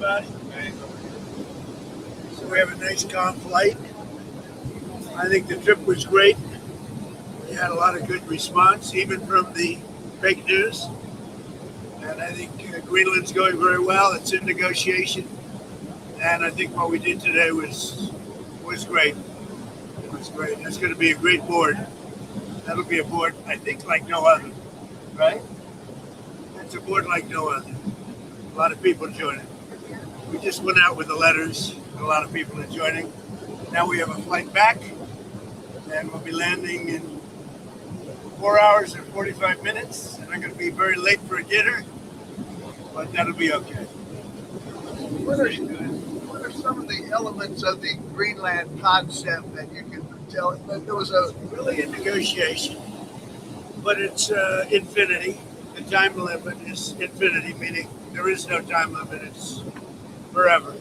everybody. So we have a nice calm flight. I think the trip was great. We had a lot of good response, even from the fake news. And I think Greenland's going very well. It's in negotiation. And I think what we did today was great. It was great. It's going to be a great board. That'll be a board, I think, like no other, right? It's a board like no other. A lot of people joining. We just went out with the letters. A lot of people are joining. Now we have a flight back, and we'll be landing in 4 hours and 45 minutes. And I'm going to be very late for a dinner, but that'll be okay. What are some of the elements of the Greenland concept that you can tell? There was really a negotiation, but it's infinity. The time limit is infinity, meaning there is no time limit. It's forever.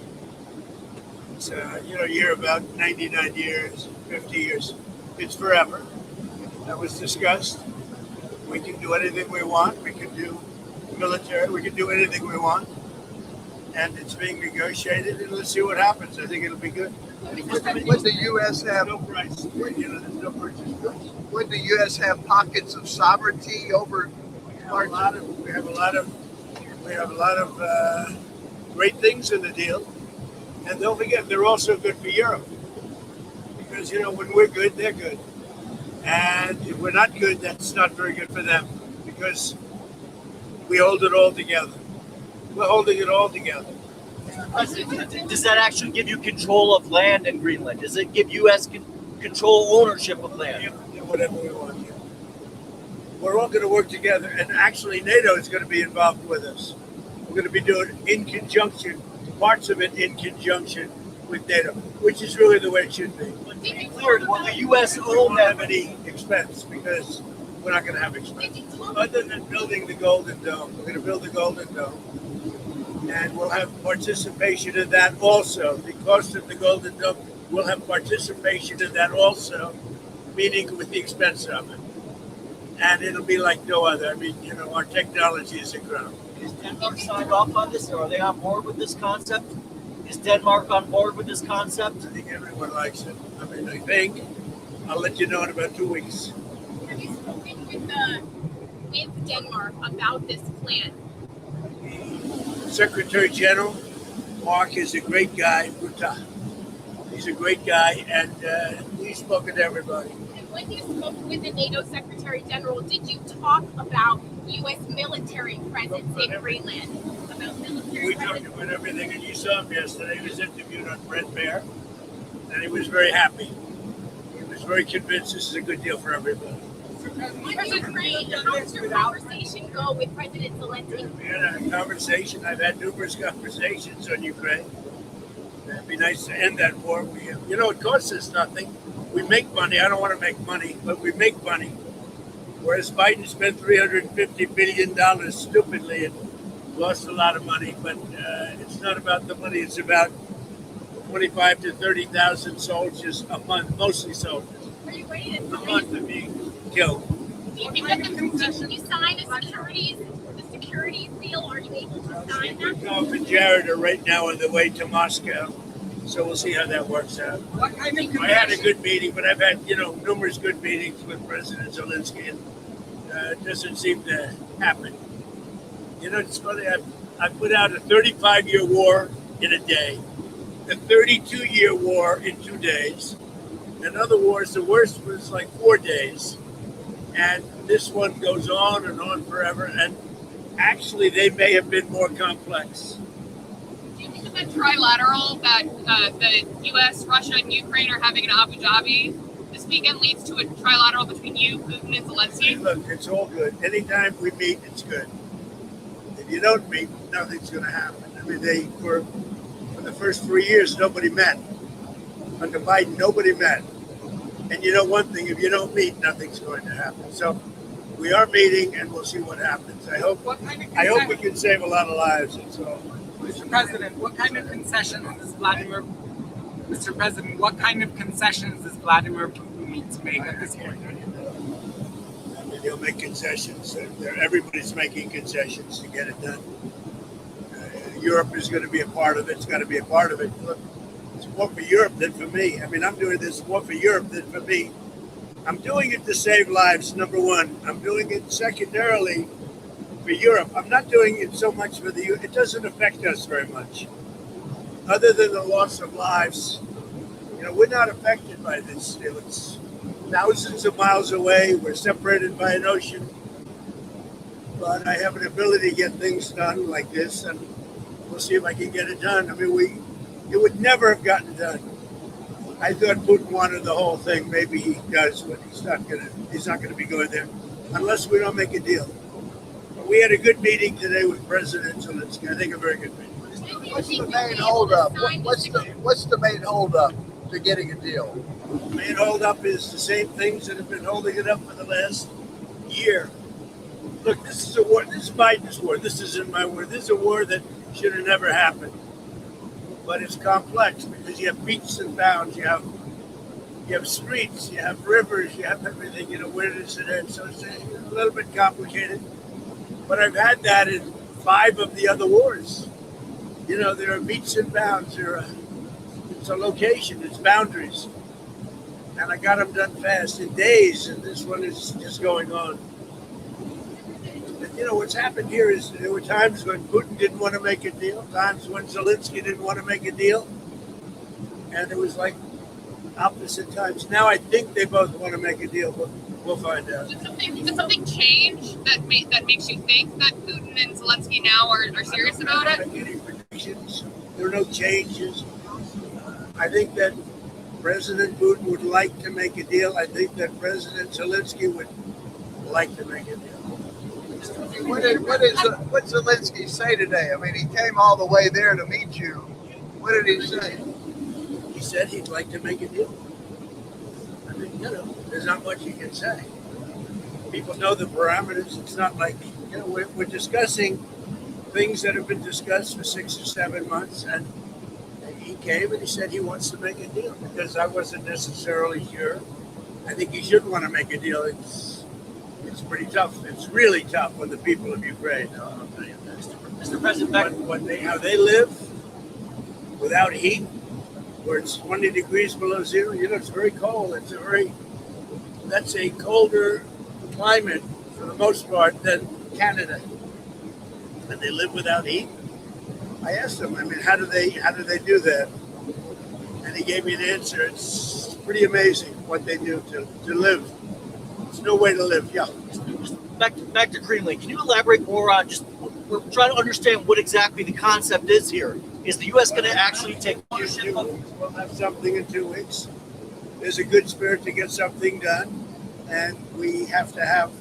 It's, you hear about 99 years, 50 years. It's forever. That was discussed. We can do anything we want. We can do military. We can do anything we want. And it's being negotiated, and let's see what happens. I think it'll be good. Would the U.S. have no price? There's no purchase price. Would the U.S. have pockets of sovereignty over? We have a lot of great things in the deal, and don't forget they're also good for Europe, because when we're good, they're good, and if we're not good, that's not very good for them, because we hold it all together. We're holding it all together. Does that actually give you control of land in Greenland? Does it give U.S. control ownership of land? Yeah, whatever we want. Yeah. We're all going to work together, and actually NATO is going to be involved with us. We're going to be doing in conjunction, parts of it in conjunction with NATO, which is really the way it should be. To be clear, will the U.S. We won't have any expense because we're not going to have expense. Other than building the Golden Dome, we're going to build the Golden Dome. And we'll have participation in that also. The cost of the Golden Dome, we'll have participation in that also, meaning with the expense of it. And it'll be like no other. I mean, our technology is incredible. Is Denmark signed off on this, or are they on board with this concept? Is Denmark on board with this concept? I think everyone likes it. I mean, I think. I'll let you know in about 2 weeks. Have you spoken with Denmark about this plan? Secretary General Mark is a great guy. He's a great guy, and he's spoken to everybody. And when you spoke with the NATO Secretary General, did you talk about U.S. military presence in Greenland? We talked about everything, and you saw him yesterday. He was interviewed on Brett Bear, and he was very happy. He was very convinced this is a good deal for everybody. On Ukraine, how did your conversation go with President Zelensky? We had a conversation. I've had numerous conversations on Ukraine. It'd be nice to end that war. It costs us nothing. We make money. I don't want to make money, but we make money. Whereas Biden spent $350 billion stupidly and lost a lot of money. But it's not about the money. It's about 25 to 30,000 soldiers a month, mostly soldiers. Are you ready to A month of being killed. Do you think that can you sign the securities deal? Are you able to sign that? Golf and Jared are right now on the way to Moscow, so we'll see how that works out. I had a good meeting, but I've had numerous good meetings with President Zelensky, and it doesn't seem to happen. It's funny. I put out a 35-year war in a day, a 32-year war in 2 days. In other wars, the worst was like 4 days. And this one goes on and on forever. And actually, they may have been more complex. Do you think that the trilateral that the U.S., Russia, and Ukraine are having in Abu Dhabi this weekend leads to a trilateral between you, Putin, and Zelensky? Look, it's all good. Anytime we meet, it's good. If you don't meet, nothing's going to happen. I mean, for the first 3 years, nobody met. Under Biden, nobody met. And one thing, if you don't meet, nothing's going to happen. So we are meeting, and we'll see what happens. I hope we can save a lot of lives. That's all. Mr. President, what kind of concessions does Vladimir Putin need to make at this point? I mean, he'll make concessions. Everybody's making concessions to get it done. Europe is going to be a part of it. It's got to be a part of it. Look, it's more for Europe than for me. I mean, I'm doing this more for Europe than for me. I'm doing it to save lives, number one. I'm doing it secondarily for Europe. I'm not doing it so much for the U.S. It doesn't affect us very much. Other than the loss of lives, we're not affected by this. It's thousands of miles away. We're separated by an ocean. But I have an ability to get things done like this, and we'll see if I can get it done. I mean, it would never have gotten done. I thought Putin wanted the whole thing. Maybe he does, but he's not gonna be going there unless we don't make a deal. But we had a good meeting today with President Zelensky. I think a very good meeting. What's the main holdup? What's the main holdup to getting a deal? The main holdup is the same things that have been holding it up for the last year. Look, this is a war. This is Biden's war. This isn't my war. This is a war that should have never happened. But it's complex because you have beats and bounds. You have streets. You have rivers. You have everything. Where does it end? So it's a little bit complicated. But I've had that in 5 of the other wars. There are beats and bounds. It's a location. It's boundaries. And I got them done fast in days. And this one is just going on. What's happened here is there were times when Putin didn't want to make a deal, times when Zelensky didn't want to make a deal, and it was like opposite times. Now I think they both want to make a deal, but we'll find out. Did something change that makes you think that Putin and Zelensky now are serious about it? I'm not getting predictions. There are no changes. I think that President Putin would like to make a deal. I think that President Zelensky would like to make a deal. What did Zelensky say today? I mean, he came all the way there to meet you. What did he say? He said he'd like to make a deal. I mean, there's not much you can say. People know the parameters. It's not like, we're discussing things that have been discussed for 6 or 7 months, and he came and he said he wants to make a deal because I wasn't necessarily sure. I think he should want to make a deal. It's pretty tough. It's really tough on the people of Ukraine. I'll tell you that. Mr. President, How they live without heat, where it's 20 degrees below zero. It's very cold. That's a colder climate for the most part than Canada. And they live without heat. I asked him, how do they do that? And he gave me an answer. It's pretty amazing what they do to live. There's no way to live. Yeah. Back to Greenland. Can you elaborate more on we're trying to understand what exactly the concept is here? Is the U.S. going to actually take ownership of it? We'll have something in 2 weeks. There's a good spirit to get something done, and we have to have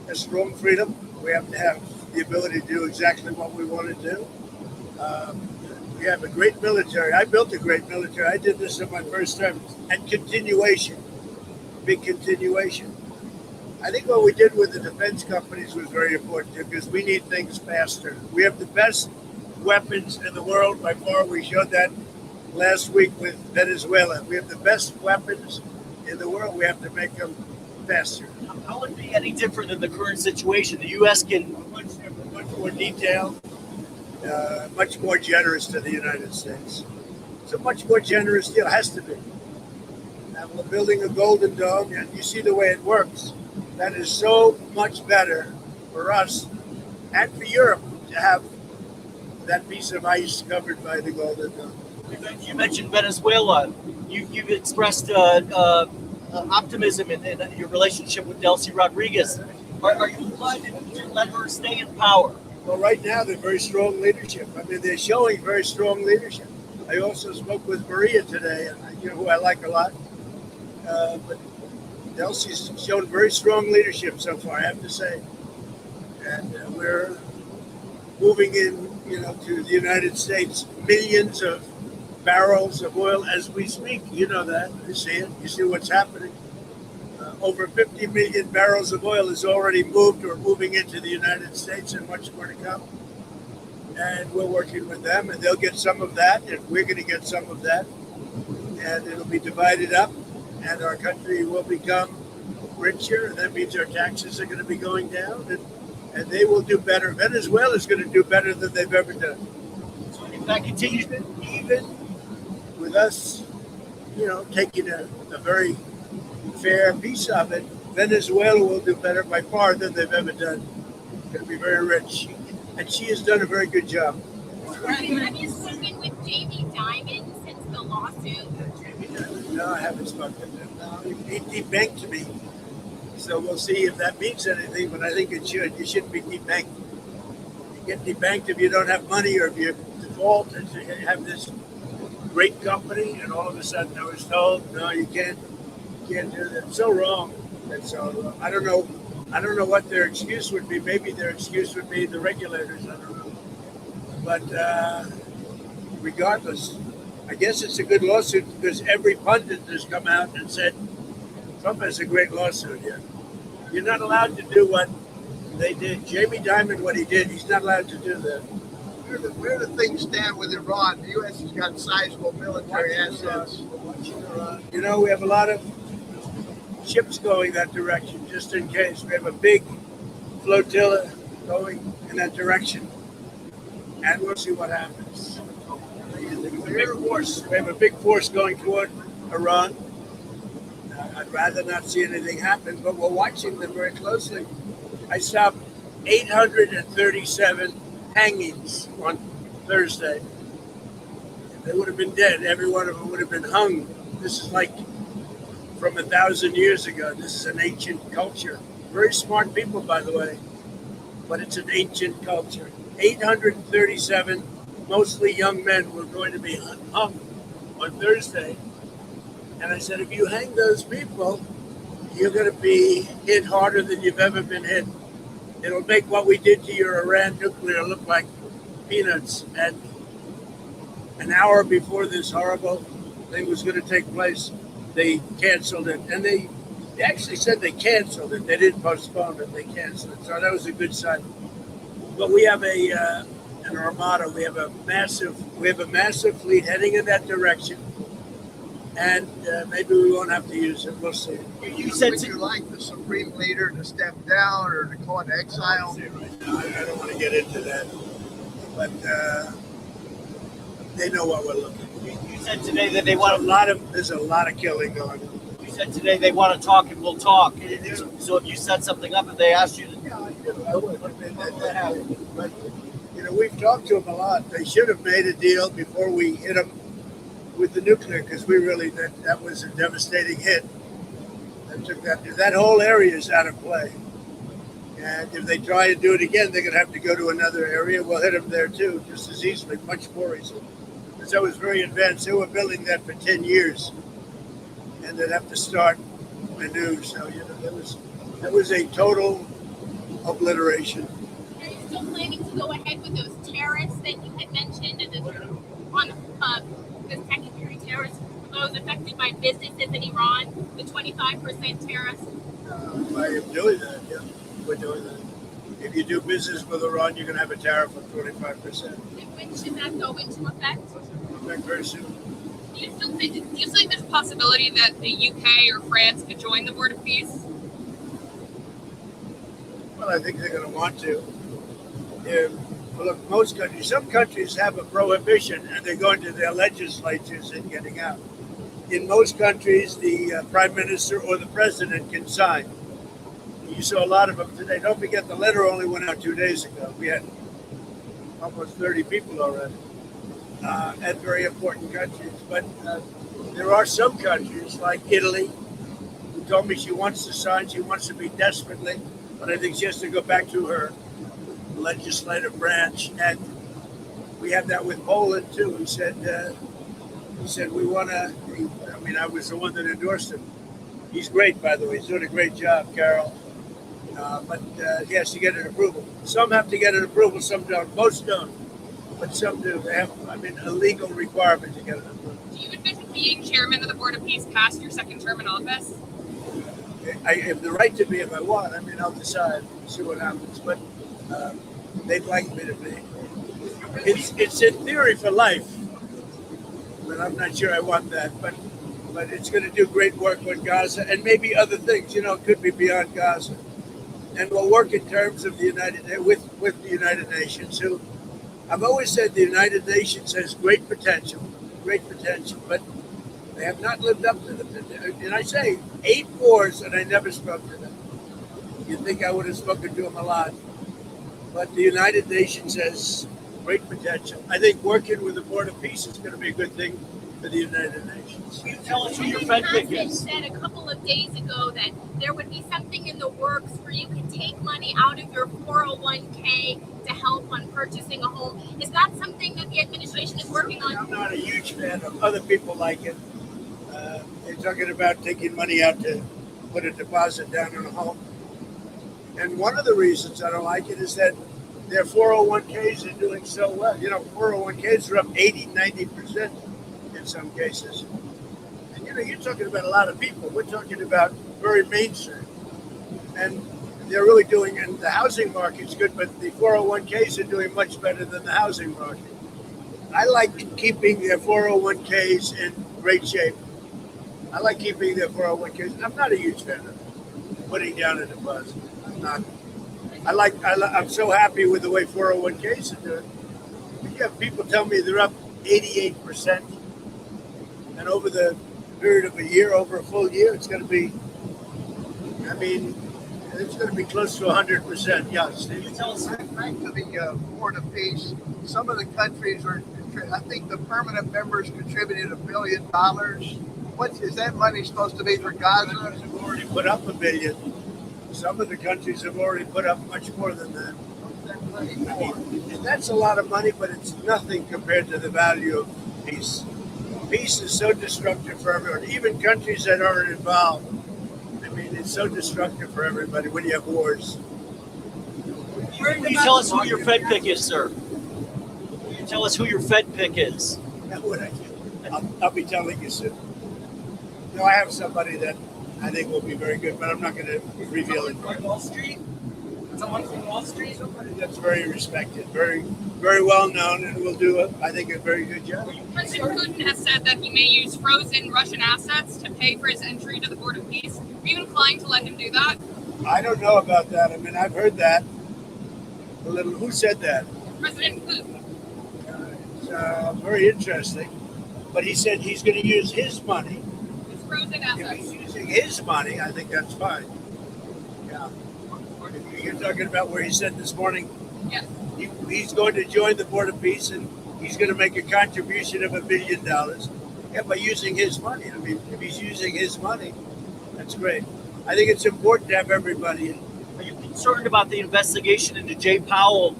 a strong freedom. We have to have the ability to do exactly what we want to do. We have a great military. I built a great military. I did this in my first term. And continuation. Big continuation. I think what we did with the defense companies was very important too, because we need things faster. We have the best weapons in the world by far. We showed that last week with Venezuela. We have the best weapons in the world. We have to make them faster. How would it be any different than the current situation? The U.S. can much more detailed, much more generous to the United States. It's a much more generous deal. It has to be. And we're building a Golden Dome, and you see the way it works. That is so much better for us and for Europe to have that piece of ice covered by the Golden Dome. You mentioned Venezuela. You've expressed optimism in your relationship with Delcy Rodriguez. Are you inclined to let her stay in power? Well, right now they're very strong leadership. They're showing very strong leadership. I also spoke with Maria today, who I like a lot. But Delcy's shown very strong leadership so far, I have to say. And we're moving in, to the United States, millions of barrels of oil as we speak. You know that. You see it. You see what's happening. Over 50 million barrels of oil is already moved or moving into the United States, and much more to come. And we're working with them, and they'll get some of that, and we're going to get some of that. And it'll be divided up, and our country will become richer, and that means our taxes are going to be going down. And and they will do better. Venezuela is going to do better than they've ever done. So if that continues, Even with us, taking a very fair piece of it, Venezuela will do better by far than they've ever done. Going to be very rich, and she has done a very good job. Have you spoken with Jamie Dimon since the lawsuit? No, I haven't spoken to him. No, he debanked me. So we'll see if that means anything, but I think it should. You shouldn't be debanked. You get debanked if you don't have money or if you default and you have this great company, and all of a sudden I was told, no, you can't do that. It's so wrong. And so I don't know what their excuse would be. Maybe their excuse would be the regulators. I don't know. But regardless, I guess it's a good lawsuit because every pundit has come out and said Trump has a great lawsuit here. You're not allowed to do what they did. Jamie Dimon, what he did, he's not allowed to do that. Where do things stand with Iran? The U.S. has got sizable military assets. We have a lot of ships going that direction, just in case. We have a big flotilla going in that direction. And we'll see what happens. We have a big force going toward Iran. I'd rather not see anything happen, but we're watching them very closely. I stopped 837 hangings on Thursday. They would have been dead. Every one of them would have been hung. This is like from 1,000 years ago. This is an ancient culture. Very smart people, by the way, but it's an ancient culture. 837, mostly young men, were going to be hung on Thursday. And I said, if you hang those people, you're going to be hit harder than you've ever been hit. It'll make what we did to your Iran nuclear look like peanuts. And an hour before this horrible thing was going to take place, they canceled it. And they actually said they canceled it. They didn't postpone it. They canceled it. So that was a good sign. But we have an armada. We have a massive fleet heading in that direction. And maybe we won't have to use it. We'll see. Would you like the supreme leader to step down or to go into exile? I don't want to get into that. But they know what we're looking for. you said today that they want There's a lot of killing going on. You said today they want to talk and we'll talk. So if you set something up and they asked you to, I would. That happened. But we've talked to them a lot. They should have made a deal before we hit them with the nuclear, because we really that was a devastating hit. That whole area is out of play. And if they try to do it again, they're going to have to go to another area. We'll hit them there too, just as easily, much more easily. Because that was very advanced. They were building that for 10 years, and they'd have to start anew. So that was a total obliteration. Are you still planning to go ahead with those tariffs that you had mentioned on the secondary tariffs for those affected by businesses in Iran, the 25% tariffs? I am doing that, yeah. We're doing that. If you do business with Iran, you're going to have a tariff of 25%. And when should that go into effect? Very soon. Do you think there's a possibility that the UK or France could join the Board of Peace? Well, I think they're going to want to. Look, some countries have a prohibition, and they're going to their legislatures and getting out. In most countries, the prime minister or the president can sign. You saw a lot of them today. Don't forget, the letter only went out 2 days ago. We had almost 30 people already at very important countries. But there are some countries, like Italy, who told me she wants to sign. She wants to be desperately, but I think she has to go back to her legislative branch. And we have that with Poland, too. He said we want to, I was the one that endorsed him. He's great, by the way. He's doing a great job, Carol. But he has to get an approval. Some have to get an approval, some don't. Most don't, but some do. They have, a legal requirement to get an approval. Do you envision being chairman of the Board of Peace past your second term in office? I have the right to be if I want. I'll decide, see what happens. But they'd like me to be. It's in theory for life, but I'm not sure I want that. But it's going to do great work with Gaza and maybe other things. It could be beyond Gaza. and we'll work in terms of the with the United Nations. Who I've always said the United Nations has great potential, but they have not lived up to them. And I say 8 wars, and I never spoke to them. You'd think I would have spoken to them a lot, but the United Nations has great potential. I think working with the Board of Peace is going to be a good thing for the United Nations. Can you tell us who your Fed pick President is? said a couple of days ago that there would be something in the works where you could take money out of your 401k to help on purchasing a home. Is that something that the administration is working on? I'm not a huge fan of other people like it. They're talking about taking money out to put a deposit down in a home. And one of the reasons I don't like it is that their 401ks are doing so well. 401ks are up 80, 90% in some cases. And, you're talking about a lot of people. We're talking about very mainstream. And they're really doing, and the housing market's good, but the 401ks are doing much better than the housing market. I like keeping their 401ks in great shape. I like keeping their 401ks. I'm not a huge fan of putting down a deposit. I'm not. I'm so happy with the way 401ks are doing. You have people tell me they're up 88%. And over the period of a year, over a full year, it's going to be, it's going to be close to 100%. Yeah, Steve. Can you tell us? Back to the Board of Peace, some of the countries are, I think the permanent members contributed $1 billion. What is that money supposed to be for Gaza? Have already put up $1 billion. Some of the countries have already put up much more than that. And that's a lot of money, but it's nothing compared to the value of peace. Peace is so destructive for everyone, even countries that aren't involved. It's so destructive for everybody when you have wars. Can you tell us who your Fed pick is, sir? Can you tell us who your Fed pick is? I'll be telling you soon. I have somebody that I think will be very good, but I'm not going to reveal it. Wall Street? Someone from Wall Street? Somebody that's very respected, very, very well known, and will do, I think, a very good job. President Putin has said that he may use frozen Russian assets to pay for his entry to the Board of Peace. Are you inclined to let him do that? I don't know about that. I've heard that. Who said that? President Putin. It's very interesting. But he said he's going to use his money. His frozen If assets. he's using his money, I think that's fine. Yeah. You're talking about where he said this morning Yes. he's going to join the Board of Peace and he's going to make a contribution of $1 billion. Yeah, by using his money. If he's using his money, that's great. I think it's important to have everybody in. Are you concerned about the investigation into Jay Powell,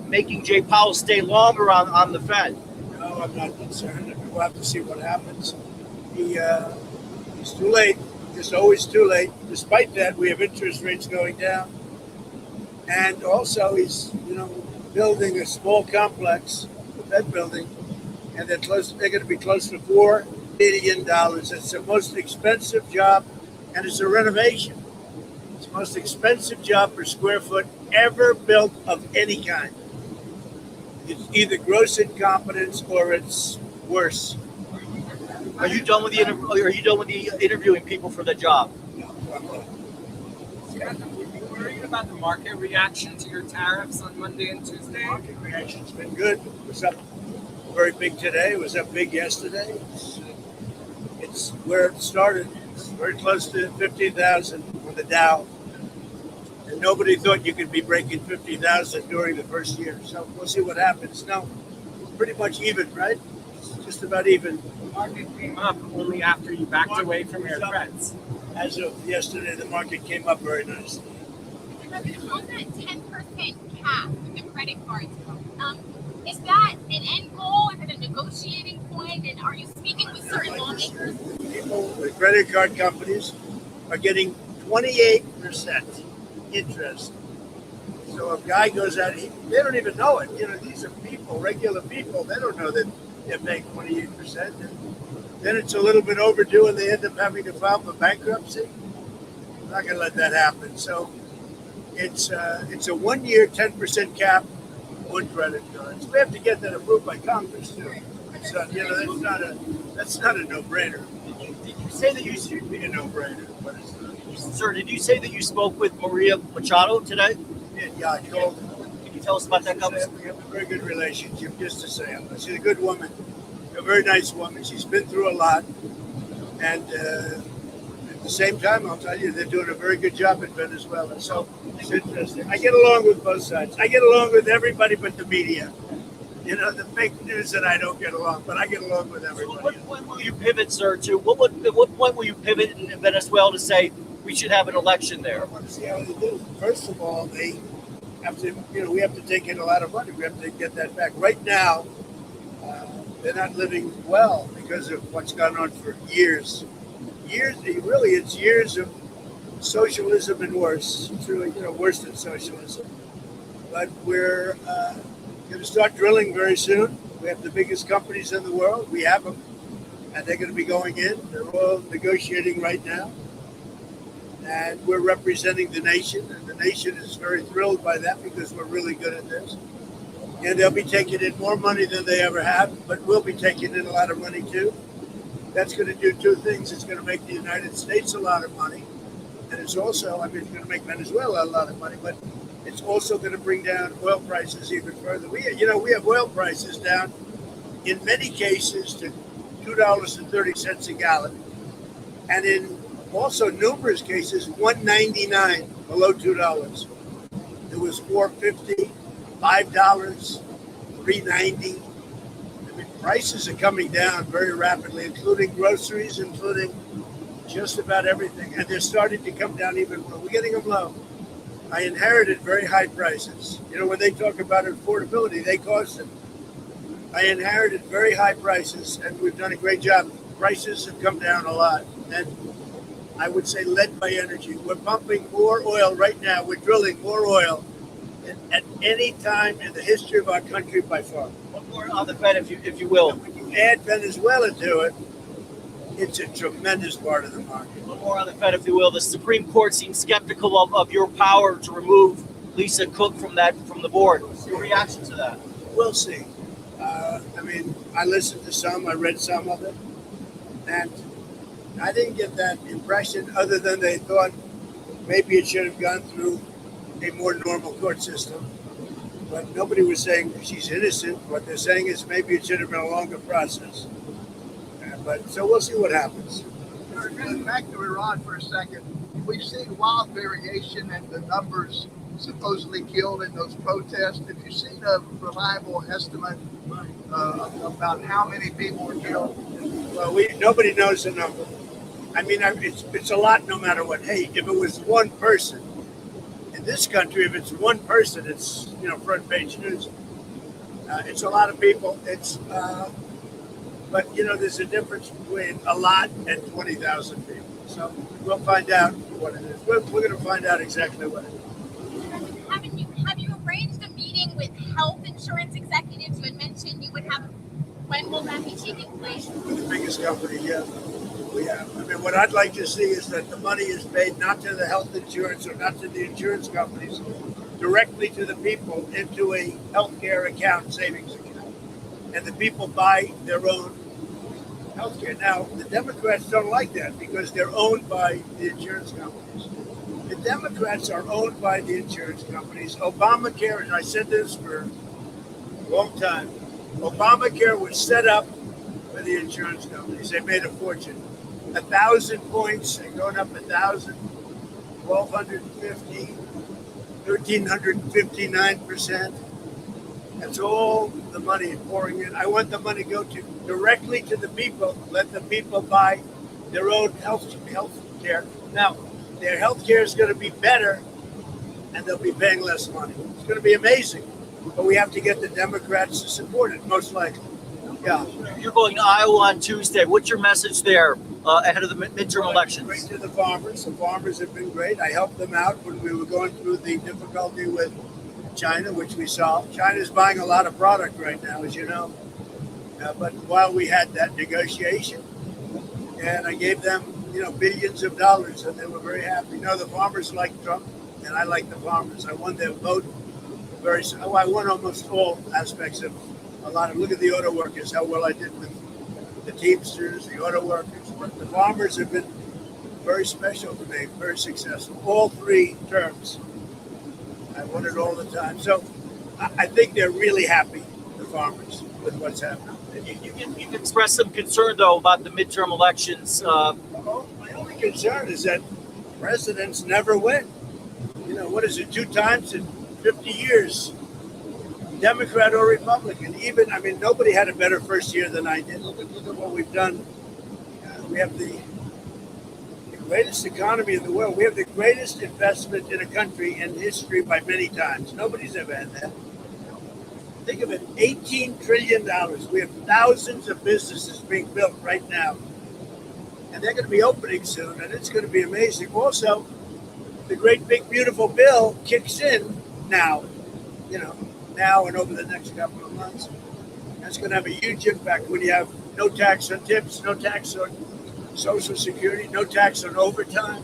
making Jay Powell stay longer on the Fed? No, I'm not concerned. We'll have to see what happens. He's too late. Just always too late. Despite that, we have interest rates going down. And also, he's building a small complex, the Fed building, and they're going to be close to $4 billion. It's the most expensive job, and it's a renovation. It's the most expensive job per square foot ever built of any kind. It's either gross incompetence or it's worse. Are you done with the interviewing people for the job? Are you worried about the market reaction to your tariffs on Monday and Tuesday? Market reaction's been good. It was up very big today. It was up big yesterday. It's where it started. It's very close to 50,000 for the Dow. And nobody thought you could be breaking 50,000 during the first year. So we'll see what happens. No, pretty much even, right? It's just about even. The market came up only after you backed away from your threats. As of yesterday, the market came up very nicely. On that 10% cap with the credit cards, is that an end goal? Is it a negotiating point? And are you speaking with certain lawmakers? People, the credit card companies are getting 28% interest. So a guy goes out, they don't even know it. These are people, regular people. They don't know that they're paying 28%. And then it's a little bit overdue and they end up having to file for bankruptcy. I'm not going to let that happen. So it's a 1 year 10% cap on credit cards. We have to get that approved by Congress too. So that's not a no-brainer. Did you say that you It should be a no-brainer, but it's not. Sir, did you say that you spoke with Maria Machado today? Yeah, I called her. Can you tell us about that We conversation? have a very good relationship, just to say. She's a good woman, a very nice woman. She's been through a lot. And at the same time, I'll tell you, they're doing a very good job in Venezuela. So it's interesting. I get along with both sides. I get along with everybody but the media. You know, the fake news that I don't get along, but I get along with So everybody. when will you pivot, sir, to at what point will you pivot in Venezuela to say we should have an election there? I want to see how they do. First of all, they have to, we have to take in a lot of money. We have to get that back. Right now, they're not living well because of what's gone on for years. Really, it's years of socialism and worse. It's really, worse than socialism. But we're going to start drilling very soon. We have the biggest companies in the world. We have them, and they're going to be going in. They're all negotiating right now. And we're representing the nation, and the nation is very thrilled by that because we're really good at this. And they'll be taking in more money than they ever have, but we'll be taking in a lot of money too. That's going to do two things. It's going to make the United States a lot of money, and it's also, it's going to make Venezuela a lot of money, but it's also going to bring down oil prices even further. We have oil prices down, in many cases, to $2.30 a gallon, and in also numerous cases, $1.99 below $2. It was $4.50, $5, $3.90. Prices are coming down very rapidly, including groceries, including just about everything, and they're starting to come down even more. We're getting them low. I inherited very high prices. When they talk about affordability, they cost it. I inherited very high prices, and we've done a great job. Prices have come down a lot, and I would say led by energy. We're pumping more oil right now. We're drilling more oil at any time in the history of our country by far. One more on the Fed, if you will. When you add Venezuela to it, it's a tremendous part of the market. One more on the Fed, if you will. The Supreme Court seems skeptical of your power to remove Lisa Cook from the board. Your reaction to that? We'll see. I listened to some, I read some of it, and I didn't get that impression other than they thought maybe it should have gone through a more normal court system. But nobody was saying she's innocent. What they're saying is maybe it should have been a longer process. So we'll see what happens. Back to Iran for a second. We've seen wild variation in the numbers supposedly killed in those protests. Have you seen a reliable estimate about how many people were killed? Well, nobody knows the number. It's a lot no matter what. Hey, if it was one person, in this country, if it's one person, it's front page news. It's a lot of people. But there's a difference between a lot and 20,000 people. So we'll find out what it is. We're going to find out exactly what it is. Have you arranged a meeting with health insurance executives? You had mentioned you would have. When will that be taking place? With the biggest company, yeah. We have. What I'd like to see is that the money is paid not to the health insurance or not to the insurance companies, directly to the people into a healthcare account, savings account. And the people buy their own healthcare. Now, the Democrats don't like that because they're owned by the insurance companies. The Democrats are owned by the insurance companies. Obamacare, and I said this for a long time, Obamacare was set up by the insurance companies. They made a fortune. 1,000 points, they're going up 1,000, 1,250, 1,359%. That's all the money pouring in. I want the money to go directly to the people. Let the people buy their own health care. Now, their health care is going to be better, and they'll be paying less money. It's going to be amazing. But we have to get the Democrats to support it, most likely. Yeah. You're going to Iowa on Tuesday. What's your message there ahead of the midterm elections? Great to the farmers. The farmers have been great. I helped them out when we were going through the difficulty with China, which we solved. China's buying a lot of product right now, as you know. But while we had that negotiation, and I gave them, billions of dollars, and they were very happy. The farmers like Trump, and I like the farmers. I won their vote. I won almost all aspects of a lot of. Look at the auto workers, how well I did with the Teamsters, the auto workers. But the farmers have been very special to me, very successful. All 3 terms. I won it all the time. So I think they're really happy, the farmers, with what's happening. You've expressed some concern, though, about the midterm elections. My only concern is that presidents never win. You know, what is it, 2 times in 50 years? Democrat or Republican. Even, I mean, nobody had a better first year than I did. Look at what we've done. We have the greatest economy in the world. We have the greatest investment in a country in history by many times. Nobody's ever had that. Think of it, $18 trillion. We have thousands of businesses being built right now. And they're going to be opening soon, and it's going to be amazing. Also, the great big beautiful bill kicks in now, now and over the next couple of months. That's going to have a huge impact when you have no tax on tips, no tax on Social Security, no tax on overtime.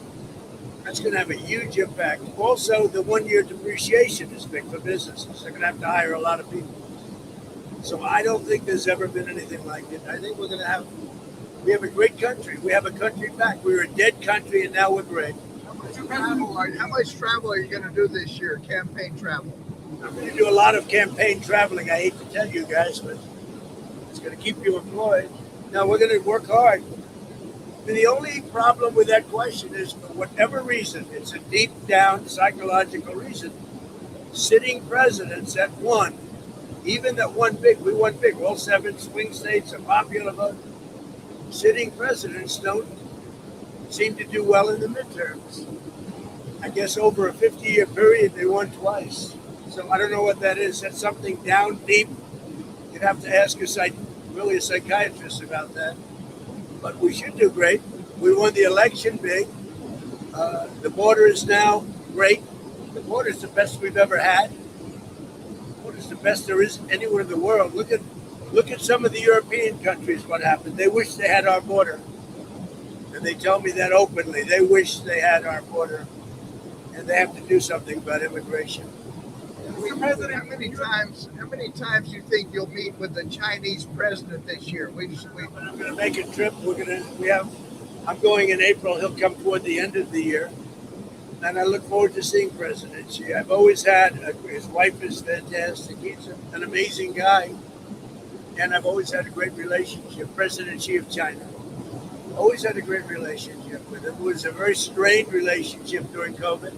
That's going to have a huge impact. Also, the 1-year depreciation is big for businesses. They're going to have to hire a lot of people. So I don't think there's ever been anything like it. I think we have a great country. We have a country back. We were a dead country, and now we're great. How much travel are you going to do this year, campaign travel? I'm going to do a lot of campaign traveling. I hate to tell you guys, but it's going to keep you employed. Now, we're going to work hard. And the only problem with that question is, for whatever reason, it's a deep down psychological reason, sitting presidents that won, even that won big, we won big, all 7 swing states, a popular vote, sitting presidents don't seem to do well in the midterms. I guess over a 50-year period, they won twice. So I don't know what that is. That's something down deep. You'd have to ask a psychiatrist about that. But we should do great. We won the election big. The border is now great. The border is the best we've ever had. The border is the best there is anywhere in the world. Look at some of the European countries, what happened. They wish they had our border. And they tell me that openly. They wish they had our border. And they have to do something about immigration. Mr. President, how many times do you think you'll meet with the Chinese president this year? I'm going to make a trip. I'm going in April. He'll come toward the end of the year. And I look forward to seeing President Xi. I've always had, his wife is fantastic. He's an amazing guy. And I've always had a great relationship. President Xi of China. Always had a great relationship with him. It was a very strained relationship during COVID.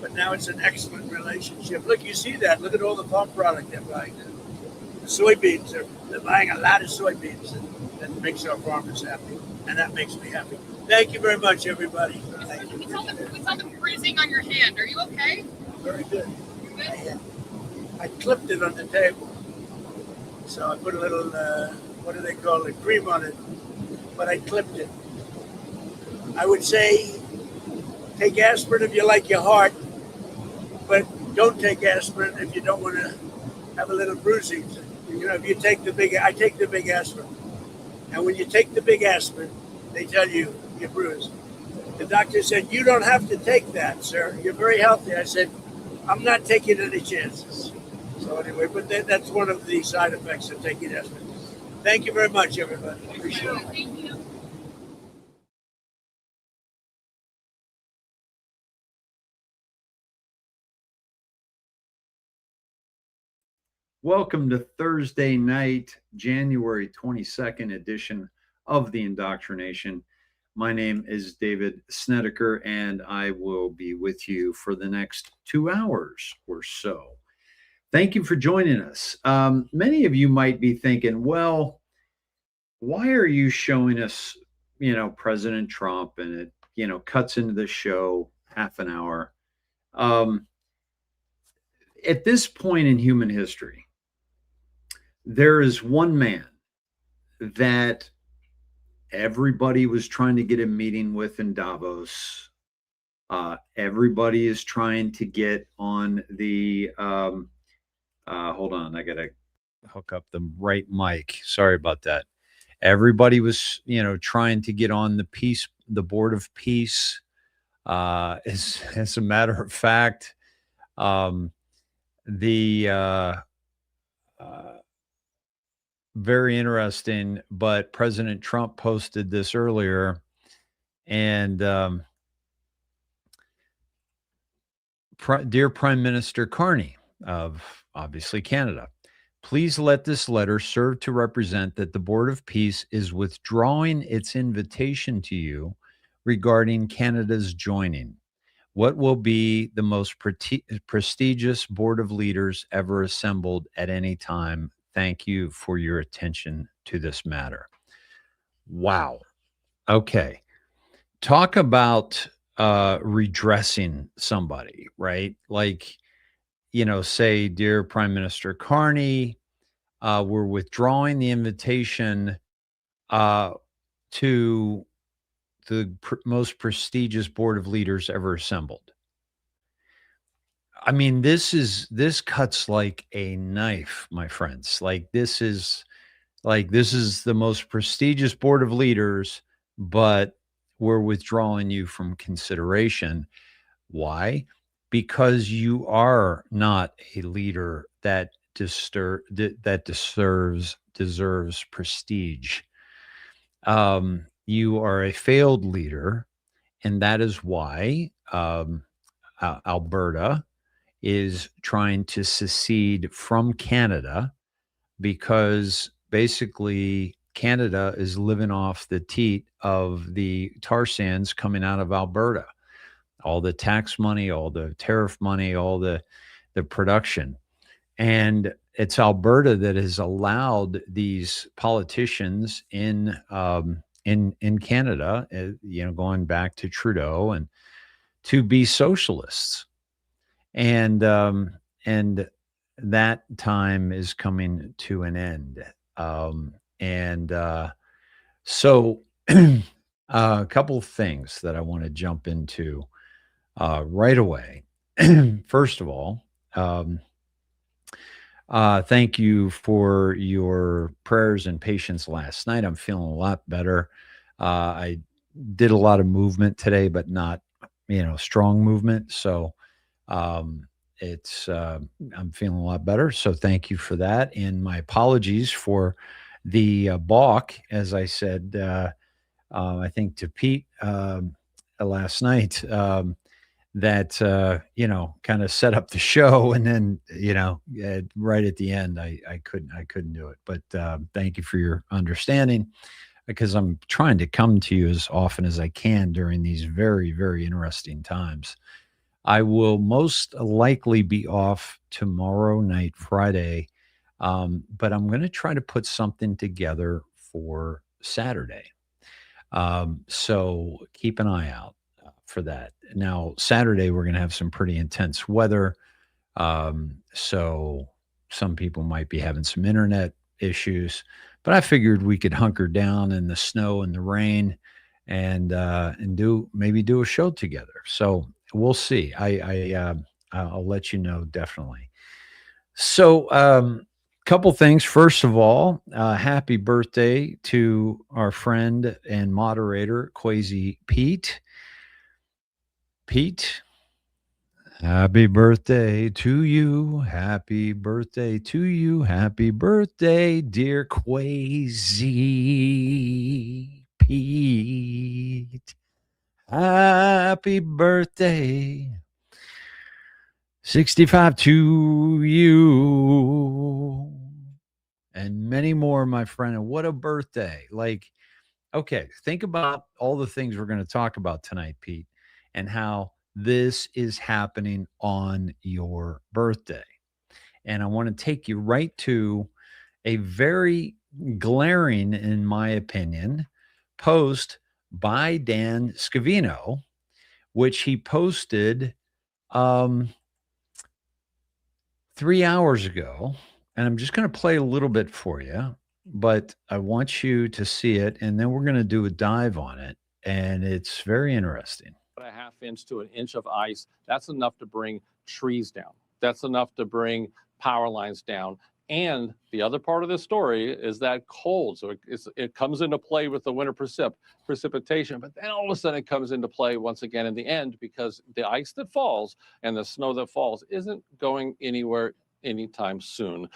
But now it's an excellent relationship. Look, you see that. Look at all the farm product they're buying. The soybeans, they're buying a lot of soybeans. And that makes our farmers happy. And that makes me happy. Thank you very much, everybody. Thank you. We saw the bruising on your hand. Are you okay? Very good. I clipped it on the table. So I put a little, what do they call it, cream on it. But I clipped it. I would say take aspirin if you like your heart. But don't take aspirin if you don't want to have a little bruising. If you take I take the big aspirin. And when you take the big aspirin, they tell you you're bruised. The doctor said, you don't have to take that, sir. You're very healthy. I said, I'm not taking any chances. So anyway, but that's one of the side effects of taking aspirin. Thank you very much, everybody. Appreciate it. Thank you. Welcome to Thursday night, January 22nd edition of the IndoctriNATION. My name is David Snedeker, and I will be with you for the next 2 hours or so. Thank you for joining us. Many of you might be thinking, well, why are you showing us, President Trump, and it, cuts into the show half an hour. At this point in human history, there is one man that everybody was trying to get a meeting with in Davos. Everybody is trying to get on the, hold on, I got to hook up the right mic. Sorry about that. Everybody was, trying to get on the Board of Peace. As a matter of fact, very interesting, but President Trump posted this earlier. And Dear Prime Minister Carney of obviously Canada, please let this letter serve to represent that the Board of Peace is withdrawing its invitation to you regarding Canada's joining what will be the most prestigious board of leaders ever assembled at any time. Thank you for your attention to this matter. Wow. Okay. Talk about redressing somebody, right? Like, say, dear Prime Minister Carney, we're withdrawing the invitation to the most prestigious board of leaders ever assembled. I mean, this cuts like a knife, my friends. This is the most prestigious board of leaders, but we're withdrawing you from consideration. Why? Because you are not a leader that deserves prestige. You are a failed leader, and that is why Alberta is trying to secede from Canada, because basically Canada is living off the teat of the tar sands coming out of Alberta. All the tax money, all the tariff money, all the production. And it's Alberta that has allowed these politicians in Canada, going back to Trudeau, and to be socialists. And that time is coming to an end. So a couple of things that I want to jump into right away. First of all, thank you for your prayers and patience last night. I'm feeling a lot better. I did a lot of movement today, but not, strong movement. So I'm feeling a lot better. So thank you for that. And my apologies for the balk, as I said, I think to Pete last night, that kind of set up the show, and then right at the end I couldn't do it. But thank you for your understanding, because I'm trying to come to you as often as I can during these very, very interesting times. I will most likely be off tomorrow night, Friday, but I'm going to try to put something together for Saturday. So keep an eye out for that. Now, Saturday, we're going to have some pretty intense weather. So some people might be having some internet issues, but I figured we could hunker down in the snow and the rain and do a show together. So we'll see. I'll let you know, definitely. So, couple things. First of all, happy birthday to our friend and moderator, Quasi Pete. Pete, happy birthday to you. Happy birthday to you. Happy birthday, dear Quasi Pete. Happy birthday. 65 to you. And many more, my friend. And what a birthday. Okay, think about all the things we're going to talk about tonight, Pete, and how this is happening on your birthday. And I want to take you right to a very glaring, in my opinion, post by Dan Scavino, which he posted 3 hours ago. And I'm just going to play a little bit for you, but I want you to see it, and then we're going to do a dive on it. And it's very interesting. A half inch to an inch of ice, that's enough to bring trees down. That's enough to bring power lines down. And the other part of this story is that cold. So it comes into play with the winter precipitation, but then all of a sudden it comes into play once again in the end, because the ice that falls and the snow that falls isn't going anywhere anytime soon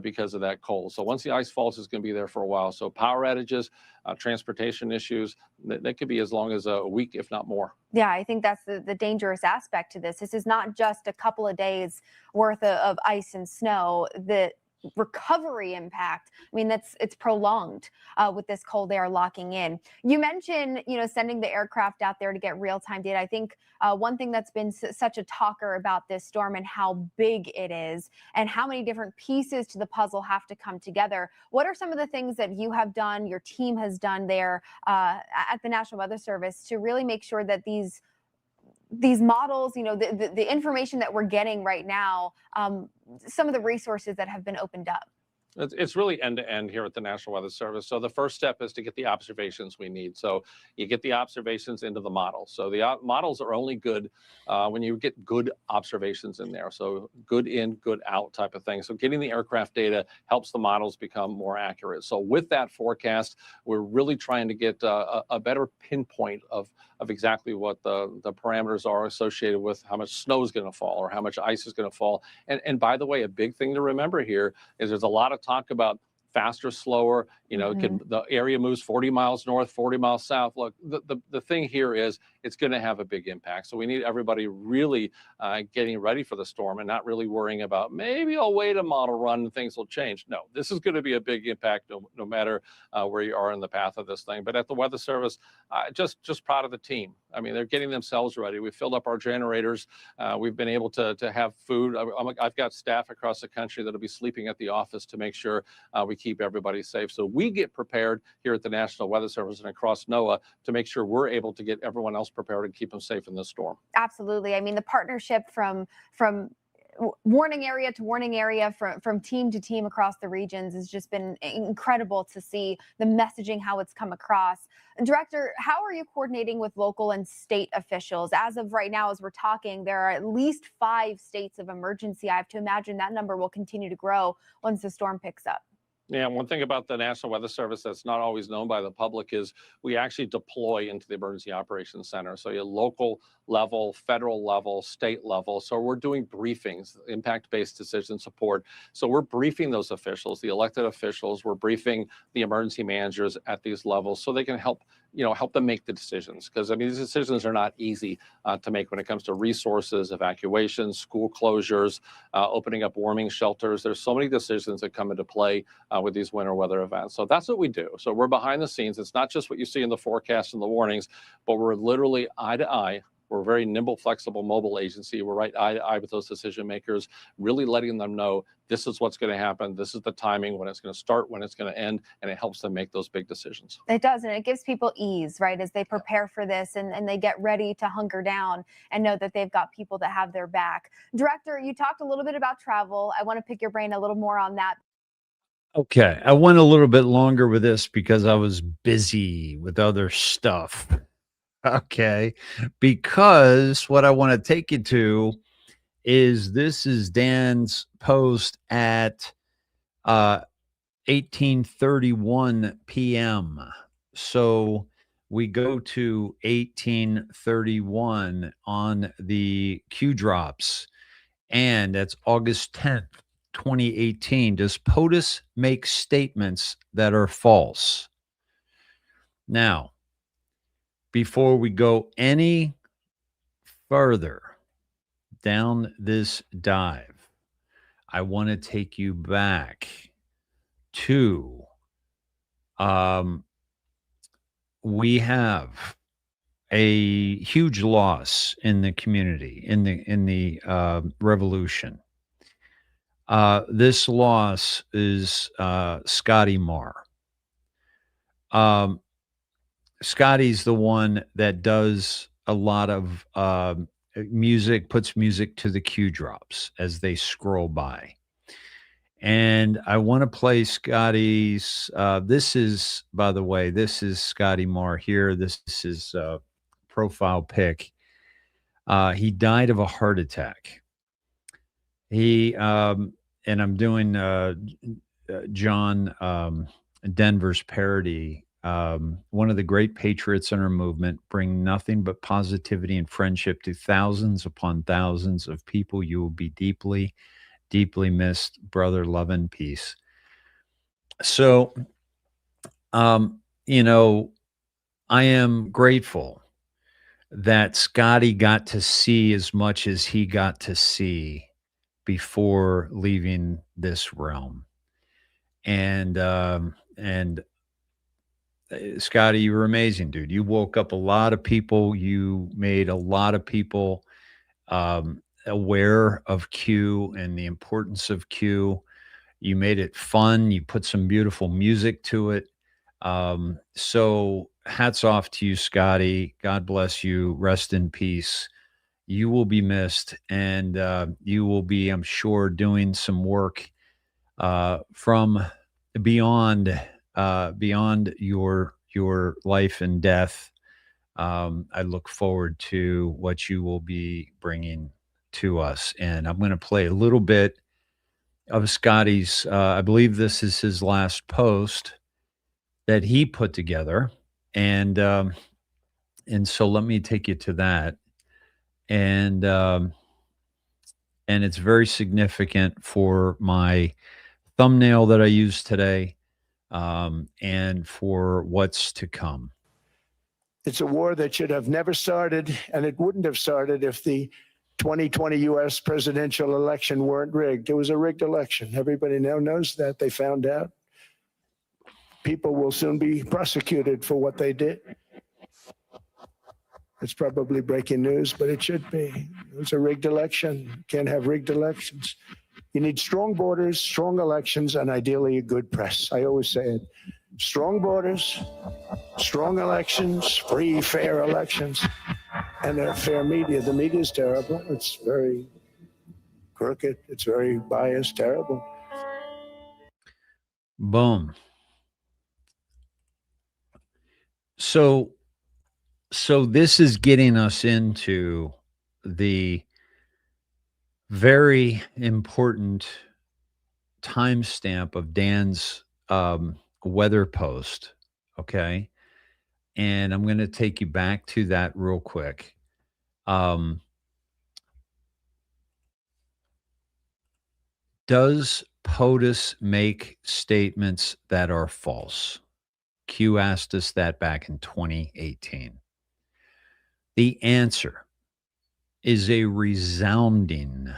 because of that cold. So once the ice falls, it's going to be there for a while. So power outages, transportation issues, they could be as long as a week, if not more. Yeah, I think that's the dangerous aspect to this. This is not just a couple of days worth of ice and snow. The recovery impact, I mean, it's prolonged with this cold air locking in. You mentioned, sending the aircraft out there to get real-time data. I think one thing that's been such a talker about this storm and how big it is and how many different pieces to the puzzle have to come together. What are some of the things that you have done, your team has done there at the National Weather Service to really make sure that these models, the information that we're getting right now, some of the resources that have been opened up? It's really end to end here at the National Weather Service. So the first step is to get the observations we need. So you get the observations into the model. So the models are only good when you get good observations in there. So good in, good out type of thing. So getting the aircraft data helps the models become more accurate. So with that forecast, we're really trying to get a better pinpoint of exactly what the parameters are associated with how much snow is going to fall or how much ice is going to fall. And by the way, a big thing to remember here is there's a lot of talk about faster, slower, the area moves 40 miles north, 40 miles south. Look, the thing here is it's going to have a big impact. So we need everybody really getting ready for the storm and not really worrying about maybe I'll wait a model run and things will change. No, this is going to be a big impact no matter where you are in the path of this thing. But at the Weather Service, just proud of the team. I mean, they're getting themselves ready. We filled up our generators. We've been able to have food. I've got staff across the country that'll be sleeping at the office to make sure we keep everybody safe. So we get prepared here at the National Weather Service and across NOAA to make sure we're able to get everyone else prepared and keep them safe in this storm. Absolutely. I mean, the partnership from warning area to warning area, from team to team across the regions has just been incredible to see the messaging, how it's come across. Director, how are you coordinating with local and state officials? As of right now, as we're talking, there are at least 5 states of emergency. I have to imagine that number will continue to grow once the storm picks up. Yeah, one thing about the National Weather Service that's not always known by the public is we actually deploy into the Emergency Operations Center. So you local level, federal level, state level. So we're doing briefings, impact-based decision support. So we're briefing those officials, the elected officials. We're briefing the emergency managers at these levels so they can help them make the decisions. Because I mean, these decisions are not easy to make when it comes to resources, evacuations, school closures, opening up warming shelters. There's so many decisions that come into play with these winter weather events. So that's what we do. So we're behind the scenes. It's not just what you see in the forecast and the warnings, but we're literally eye to eye. We're a very nimble, flexible, mobile agency. We're right eye to eye with those decision makers, really letting them know this is what's going to happen. This is the timing, when it's going to start, when it's going to end, and it helps them make those big decisions. It does, and it gives people ease, right, as they prepare for this and they get ready to hunker down and know that they've got people that have their back. Director, you talked a little bit about travel. I want to pick your brain a little more on that. Okay, I went a little bit longer with this because I was busy with other stuff. Okay, because what I want to take you to is this is Dan's post at 18:31 p.m. So we go to 18:31 on the Q drops, and that's August 10th. 2018. Does POTUS make statements that are false? Now, before we go any further down this dive, I want to take you back to we have a huge loss in the community, in the revolution. This loss is Scotty Marr. Scotty's the one that does a lot of music, puts music to the Q drops as they scroll by. And I want to play Scotty's. This is, by the way, this is Scotty Marr here. This is profile pic. He died of a heart attack. He and I'm doing John Denver's parody. One of the great patriots in our movement, bring nothing but positivity and friendship to thousands upon thousands of people. You will be deeply, Deeply missed, brother. Love and peace. So, you know, I am grateful that Scotty got to see as much as he got to see before leaving this realm. And Scotty, you were amazing, dude. You woke up a lot of people. You made a lot of people aware of Q and the importance of Q. You made it fun. You put some beautiful music to it. So hats off to you, Scotty. God bless you. Rest in peace. You will be missed, and you will be, I'm sure, doing some work from beyond beyond your life and death. I look forward to what you will be bringing to us, and I'm going to play a little bit of Scotty's. I believe this is his last post that he put together, and so let me take you to that, and it's very significant for my thumbnail that I used today, and for what's to come. It's a war that should have never started, and it wouldn't have started if the 2020 U.S. presidential election weren't rigged. It was a rigged election. Everybody now knows that. They found out. People will soon be prosecuted for what they did. It's probably breaking news, but it should be. It was a rigged election. You can't have rigged elections. You need strong borders, strong elections, and ideally a good press. I always say it. Strong borders, strong elections, free, fair elections, and a fair media. The media is terrible. It's very crooked. It's very biased, terrible. Boom. So this is getting us into the very important timestamp of Dan's weather post. Okay. And I'm going to take you back to that real quick. Does POTUS make statements that are false? Q asked us that back in 2018. The answer is a resounding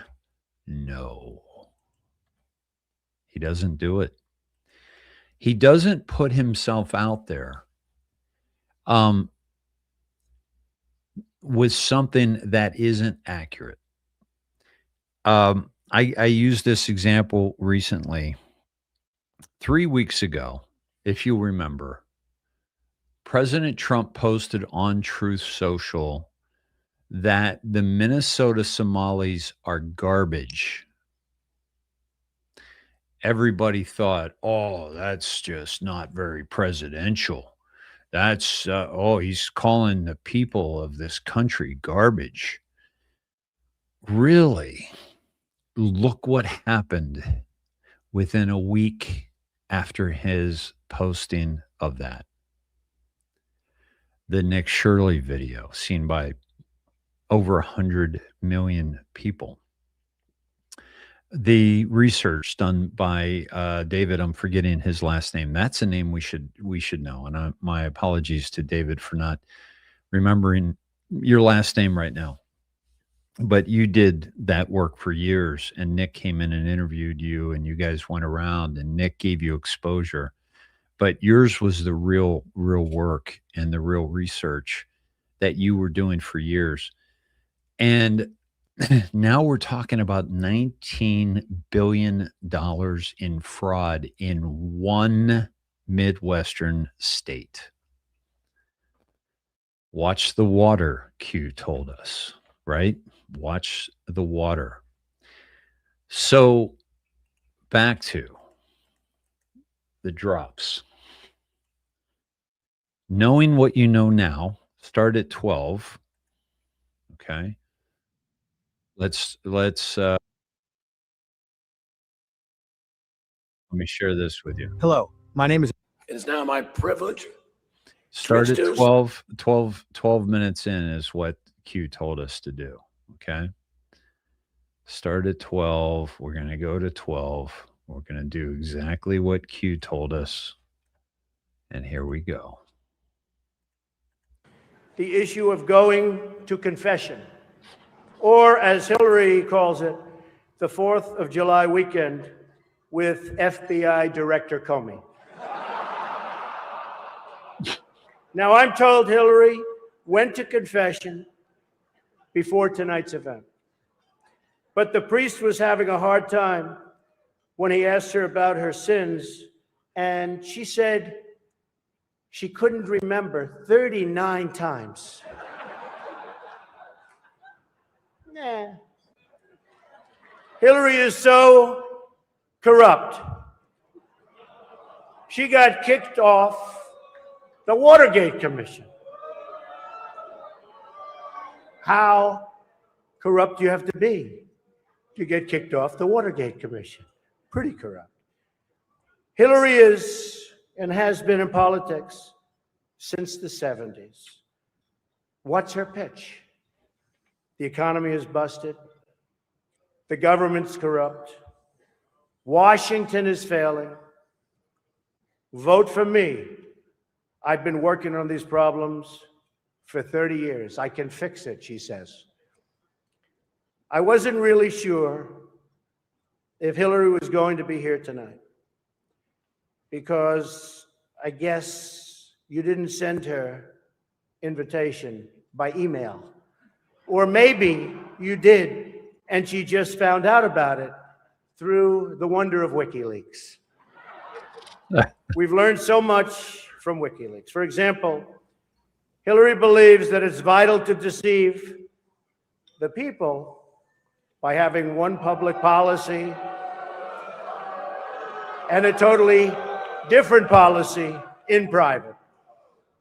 no. He doesn't do it. He doesn't put himself out there with something that isn't accurate. I used this example recently. 3 weeks ago, if you remember, President Trump posted on Truth Social that the Minnesota Somalis are garbage. Everybody thought, oh, that's just not very presidential. That's, he's calling the people of this country garbage. Really? Look what happened within a week after his posting of that. The Nick Shirley video seen by over 100 million people. The research done by David, I'm forgetting his last name. That's a name we should know. And my apologies to David for not remembering your last name right now. But you did that work for years, and Nick came in and interviewed you, and you guys went around, and Nick gave you exposure. But yours was the real work and the real research that you were doing for years. And now we're talking about $19 billion in fraud in one Midwestern state. Watch the water, Q told us, right? Watch the water. So back to the drops. Knowing what you know now, start at 12. Okay. Let's let me share this with you. Hello, my name is. It is now my privilege. Start at 12 minutes in is what Q told us to do. Okay. Start at 12. We're going to go to 12. We're going to do exactly what Q told us. And here we go. The issue of going to confession, or as Hillary calls it, the 4th of July weekend with FBI Director Comey. Now, I'm told Hillary went to confession before tonight's event, but the priest was having a hard time when he asked her about her sins, and she said she couldn't remember 39 times. Nah. Hillary is so corrupt. She got kicked off the Watergate Commission. How corrupt do you have to be to get kicked off the Watergate Commission? Pretty corrupt. Hillary is and has been in politics since the 70s. What's her pitch? The economy is busted. The government's corrupt. Washington is failing. Vote for me. I've been working on these problems for 30 years. I can fix it, she says. I wasn't really sure if Hillary was going to be here tonight, because I guess you didn't send her invitation by email. Or maybe you did, and she just found out about it through the wonder of WikiLeaks. We've learned so much from WikiLeaks. For example, Hillary believes that it's vital to deceive the people by having one public policy and a totally different policy in private.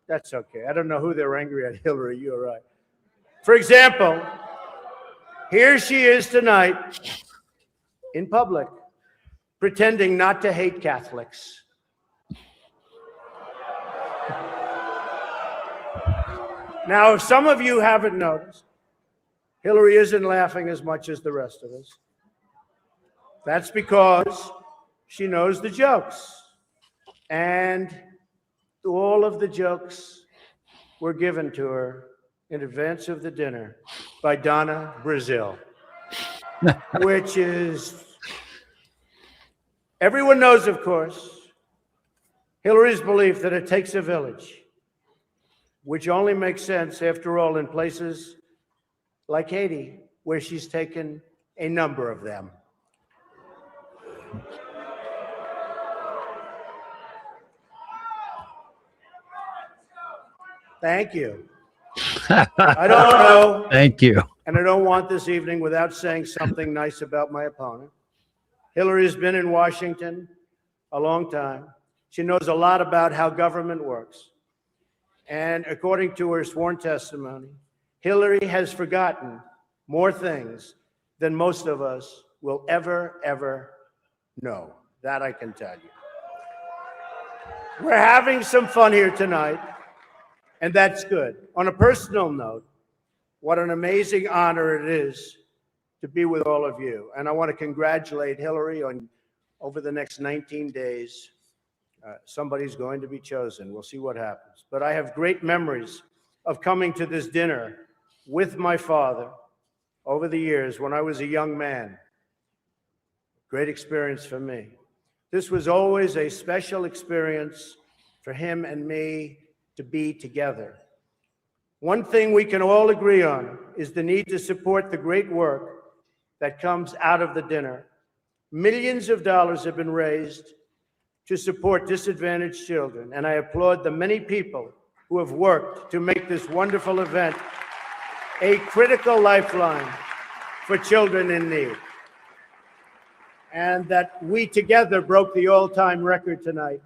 That's okay. I don't know who they're angry at, Hillary, you're right. For example, here she is tonight in public, pretending not to hate Catholics. Now, if some of you haven't noticed, Hillary isn't laughing as much as the rest of us. That's because she knows the jokes. And all of the jokes were given to her in advance of the dinner by Donna Brazil, which is, everyone knows, of course, Hillary's belief that it takes a village, which only makes sense, after all, in places like Haiti, where she's taken a number of them. Thank you. I don't know. Thank you. And I don't want this evening without saying something nice about my opponent. Hillary has been in Washington a long time. She knows a lot about how government works. And according to her sworn testimony, Hillary has forgotten more things than most of us will ever know. That I can tell you. We're having some fun here tonight, and that's good. On a personal note, what an amazing honor it is to be with all of you. And I want to congratulate Hillary on, over the next 19 days, somebody's going to be chosen. We'll see what happens. But I have great memories of coming to this dinner with my father over the years when I was a young man. Great experience for me. This was always a special experience for him and me to be together. One thing we can all agree on is the need to support the great work that comes out of the dinner. Millions of dollars have been raised to support disadvantaged children, and I applaud the many people who have worked to make this wonderful event a critical lifeline for children in need. And that we together broke the all-time record tonight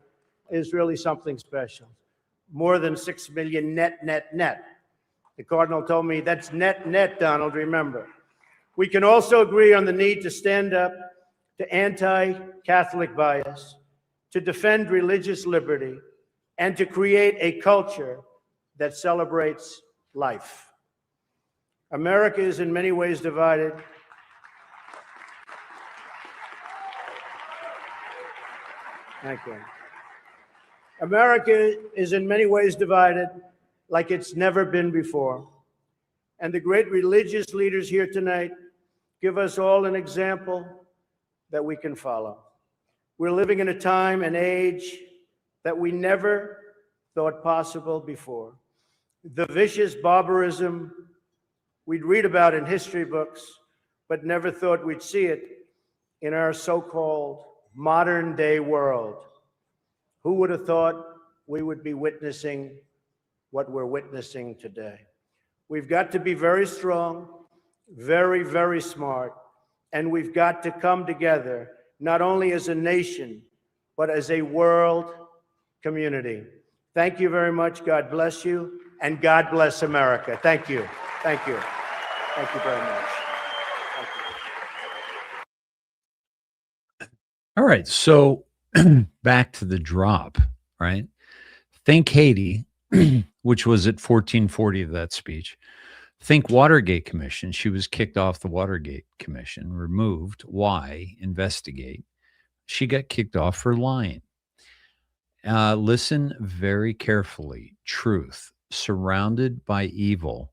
is really something special. More than 6 million net. The Cardinal told me that's net, Donald, remember. We can also agree on the need to stand up to anti-Catholic bias, to defend religious liberty, and to create a culture that celebrates life. America is in many ways divided, Thank you. America is in many ways divided like it's never been before. And the great religious leaders here tonight give us all an example that we can follow. We're living in a time and age that we never thought possible before. The vicious barbarism we'd read about in history books, but never thought we'd see it in our so-called modern day world. Who would have thought we would be witnessing what we're witnessing today? We've got to be very strong, very, very smart, and we've got to come together, not only as a nation, but as a world community. Thank you very much. God bless you, and God bless America. Thank you. Thank you. Thank you very much. Thank you. All right. So back to the drop, right? Think Haiti, which was at 1440 of that speech. Think Watergate Commission. She was kicked off the Watergate Commission, removed. Why? Investigate. She got kicked off for lying. Listen very carefully. Truth. Surrounded by evil.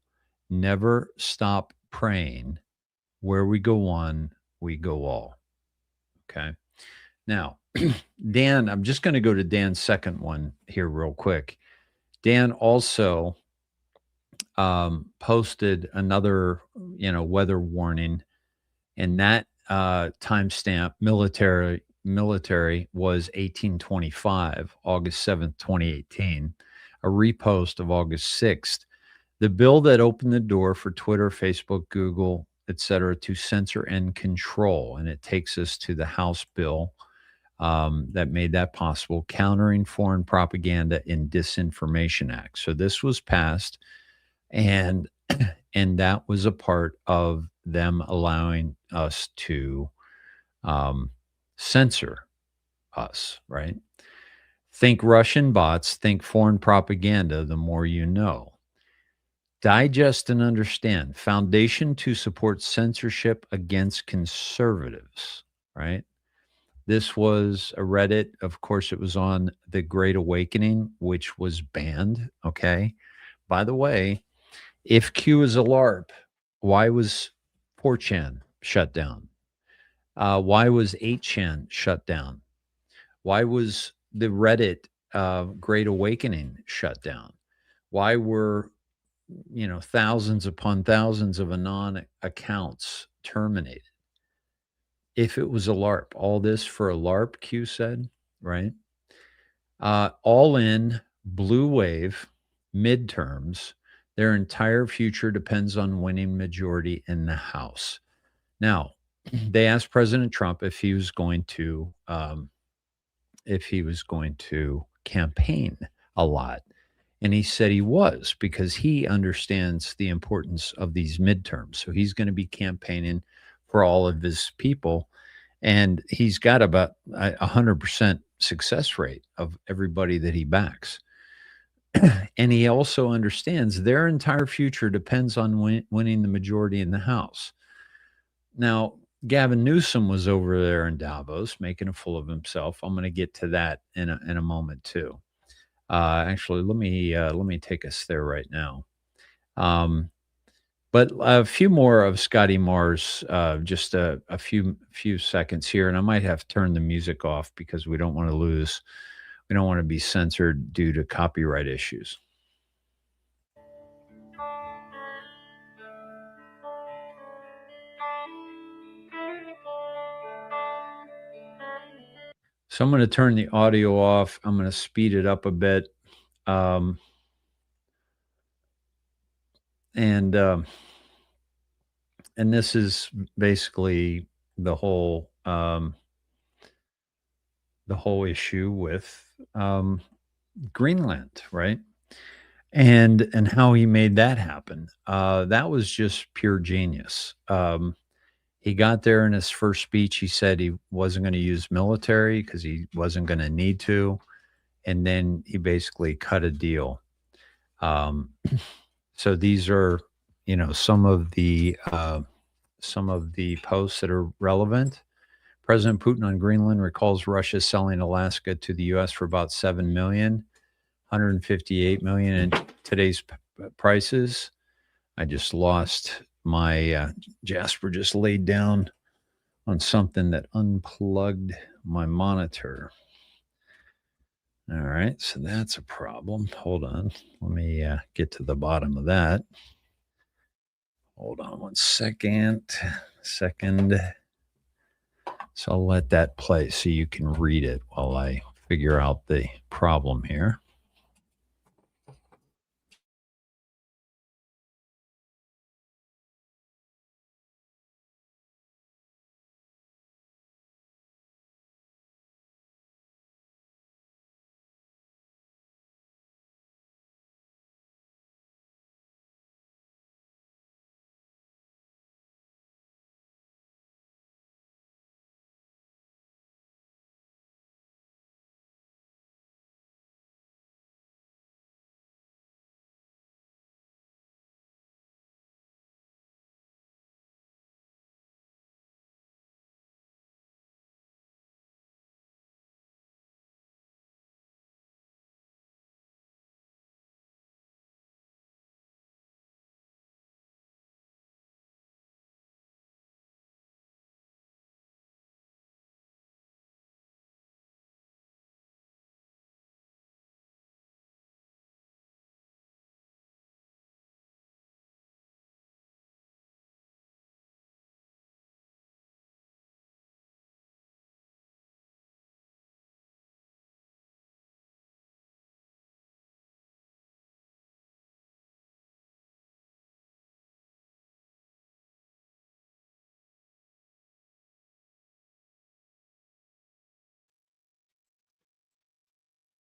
Never stop praying. Where we go one, we go all. Okay. Now, Dan, I'm just going to go to Dan's second one here real quick. Dan also posted another, weather warning, and that timestamp military was 1825, August 7th, 2018, a repost of August 6th. The bill that opened the door for Twitter, Facebook, Google, etc., to censor and control, and it takes us to the House bill that made that possible, Countering Foreign Propaganda and Disinformation Act. So this was passed, and that was a part of them allowing us to censor us, right? Think Russian bots, think foreign propaganda, the more you know. Digest and understand. Foundation to support censorship against conservatives, right? This was a Reddit. Of course, it was on the Great Awakening, which was banned. Okay. By the way, if Q is a LARP, why was 4chan shut down? Why was 8chan shut down? Why was the Reddit Great Awakening shut down? Why were, thousands upon thousands of anon accounts terminated? If it was a LARP, all this for a LARP, Q said, right? All in, blue wave, midterms, their entire future depends on winning majority in the House. Now, they asked President Trump if he was going to campaign a lot. And he said he was, because he understands the importance of these midterms. So he's going to be campaigning for all of his people. And he's got about 100% success rate of everybody that he backs. And he also understands their entire future depends on winning the majority in the House. Now, Gavin Newsom was over there in Davos making a fool of himself. I'm going to get to that in a moment too. Actually, let me take us there right now. But a few more of Scotty Marr's, just a few seconds here, and I might have to turn the music off because we don't want to be censored due to copyright issues. So I'm going to turn the audio off. I'm going to speed it up a bit. And this is basically the whole issue with Greenland, right? And how he made that happen. That was just pure genius. He got there in his first speech. He said he wasn't going to use military because he wasn't going to need to. And then he basically cut a deal. So these are, some of the posts that are relevant. President Putin on Greenland recalls Russia selling Alaska to the U.S. for about $7 million, $158 million in today's prices. I just lost my Jasper just laid down on something that unplugged my monitor. All right, so that's a problem. Hold on. Let me get to the bottom of that. Hold on one second. So I'll let that play so you can read it while I figure out the problem here.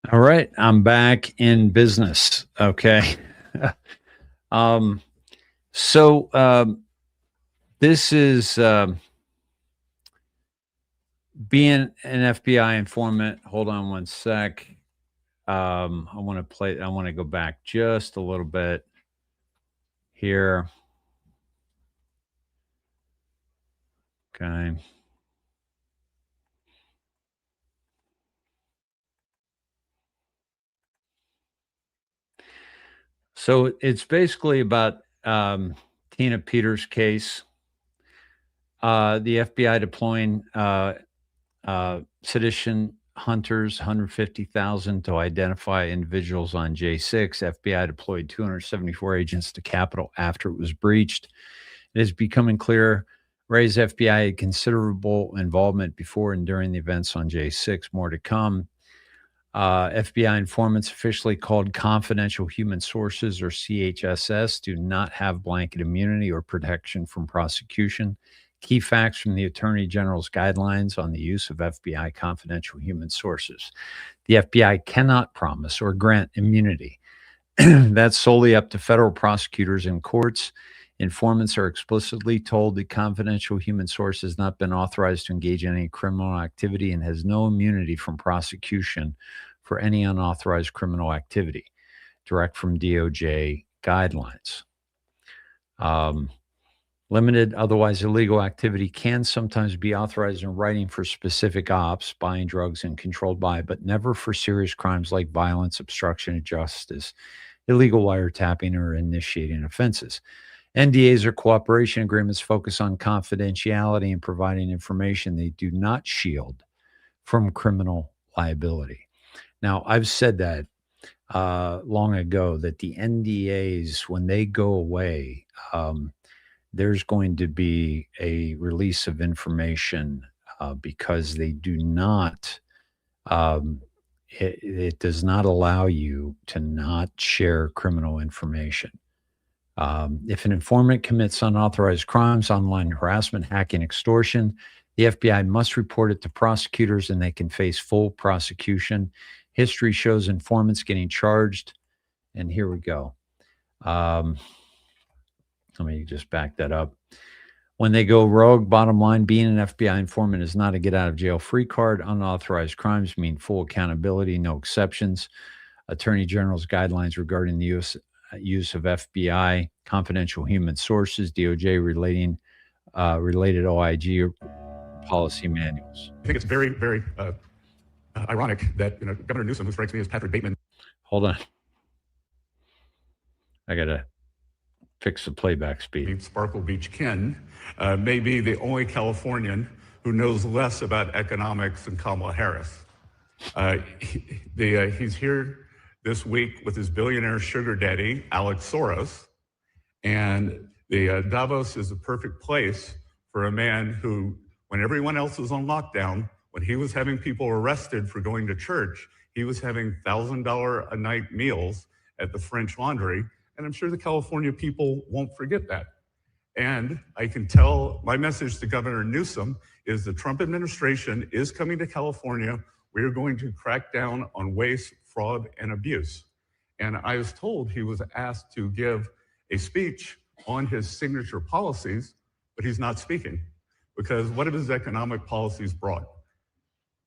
All right, I'm back in business. Okay. This is being an FBI informant. Hold on one sec. I want to go back just a little bit here. Okay. So it's basically about Tina Peters' case. The FBI deploying sedition hunters, 150,000 to identify individuals on J6. FBI deployed 274 agents to Capitol after it was breached. It is becoming clear Ray's FBI had considerable involvement before and during the events on J6. More to come. FBI informants officially called confidential human sources, or CHSS, do not have blanket immunity or protection from prosecution. Key facts from the Attorney General's guidelines on the use of FBI confidential human sources. The FBI cannot promise or grant immunity. That's solely up to federal prosecutors and courts. Informants are explicitly told the confidential human source has not been authorized to engage in any criminal activity and has no immunity from prosecution for any unauthorized criminal activity. Direct from DOJ guidelines. Limited, otherwise illegal activity can sometimes be authorized in writing for specific ops, buying drugs and controlled by, but never for serious crimes like violence, obstruction of justice, illegal wiretapping, or initiating offenses. NDAs or cooperation agreements focus on confidentiality and providing information. They do not shield from criminal liability. Now, I've said that long ago that the NDAs, when they go away, there's going to be a release of information because they do not, it does not allow you to not share criminal information. If an informant commits unauthorized crimes, online harassment, hacking, extortion, the FBI must report it to prosecutors and they can face full prosecution. History shows informants getting charged. And here we go. Let me just back that up. When they go rogue, bottom line, being an FBI informant is not a get out of jail free card. Unauthorized crimes mean full accountability, no exceptions. Attorney General's guidelines regarding the use of FBI confidential human sources, DOJ related OIG policy manuals. I think it's very, very ironic that Governor Newsom, who strikes me as Patrick Bateman. Hold on. I got to fix the playback speed. Sparkle Beach Ken may be the only Californian who knows less about economics than Kamala Harris. He's here this week with his billionaire sugar daddy, Alex Soros. And Davos is the perfect place for a man who, when everyone else was on lockdown, when he was having people arrested for going to church, he was having $1,000 a night meals at the French Laundry. And I'm sure the California people won't forget that. And I can tell my message to Governor Newsom is the Trump administration is coming to California. We are going to crack down on waste, fraud, and abuse. And I was told he was asked to give a speech on his signature policies, but he's not speaking because what have his economic policies brought?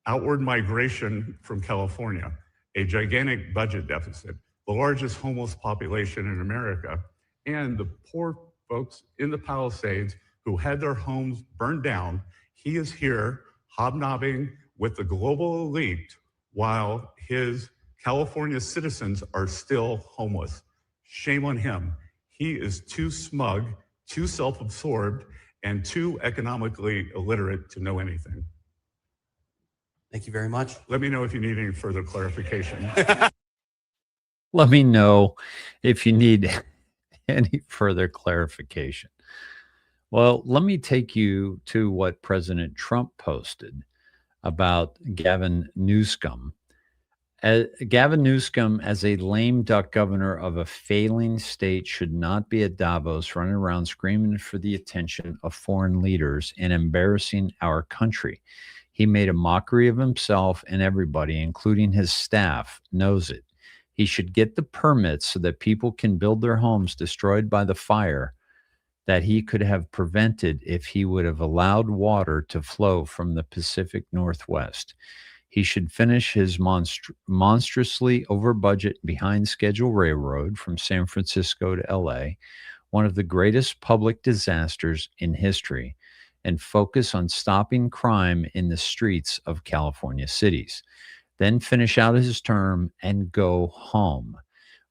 Outward migration from California, a gigantic budget deficit, the largest homeless population in America, and the poor folks in the Palisades who had their homes burned down. He is here hobnobbing with the global elite while his California citizens are still homeless. Shame on him. He is too smug, too self-absorbed, and too economically illiterate to know anything. Thank you very much. Let me know if you need any further clarification. Let me know if you need any further clarification. Well, let me take you to what President Trump posted about Gavin Newsom. Gavin Newsom, as a lame duck governor of a failing state, should not be at Davos running around screaming for the attention of foreign leaders and embarrassing our country. He made a mockery of himself, and everybody, including his staff, knows it. He should get the permits so that people can build their homes destroyed by the fire that he could have prevented if he would have allowed water to flow from the Pacific Northwest. He should finish his monstrously over-budget, behind-schedule railroad from San Francisco to L.A., one of the greatest public disasters in history, and focus on stopping crime in the streets of California cities. Then finish out his term and go home.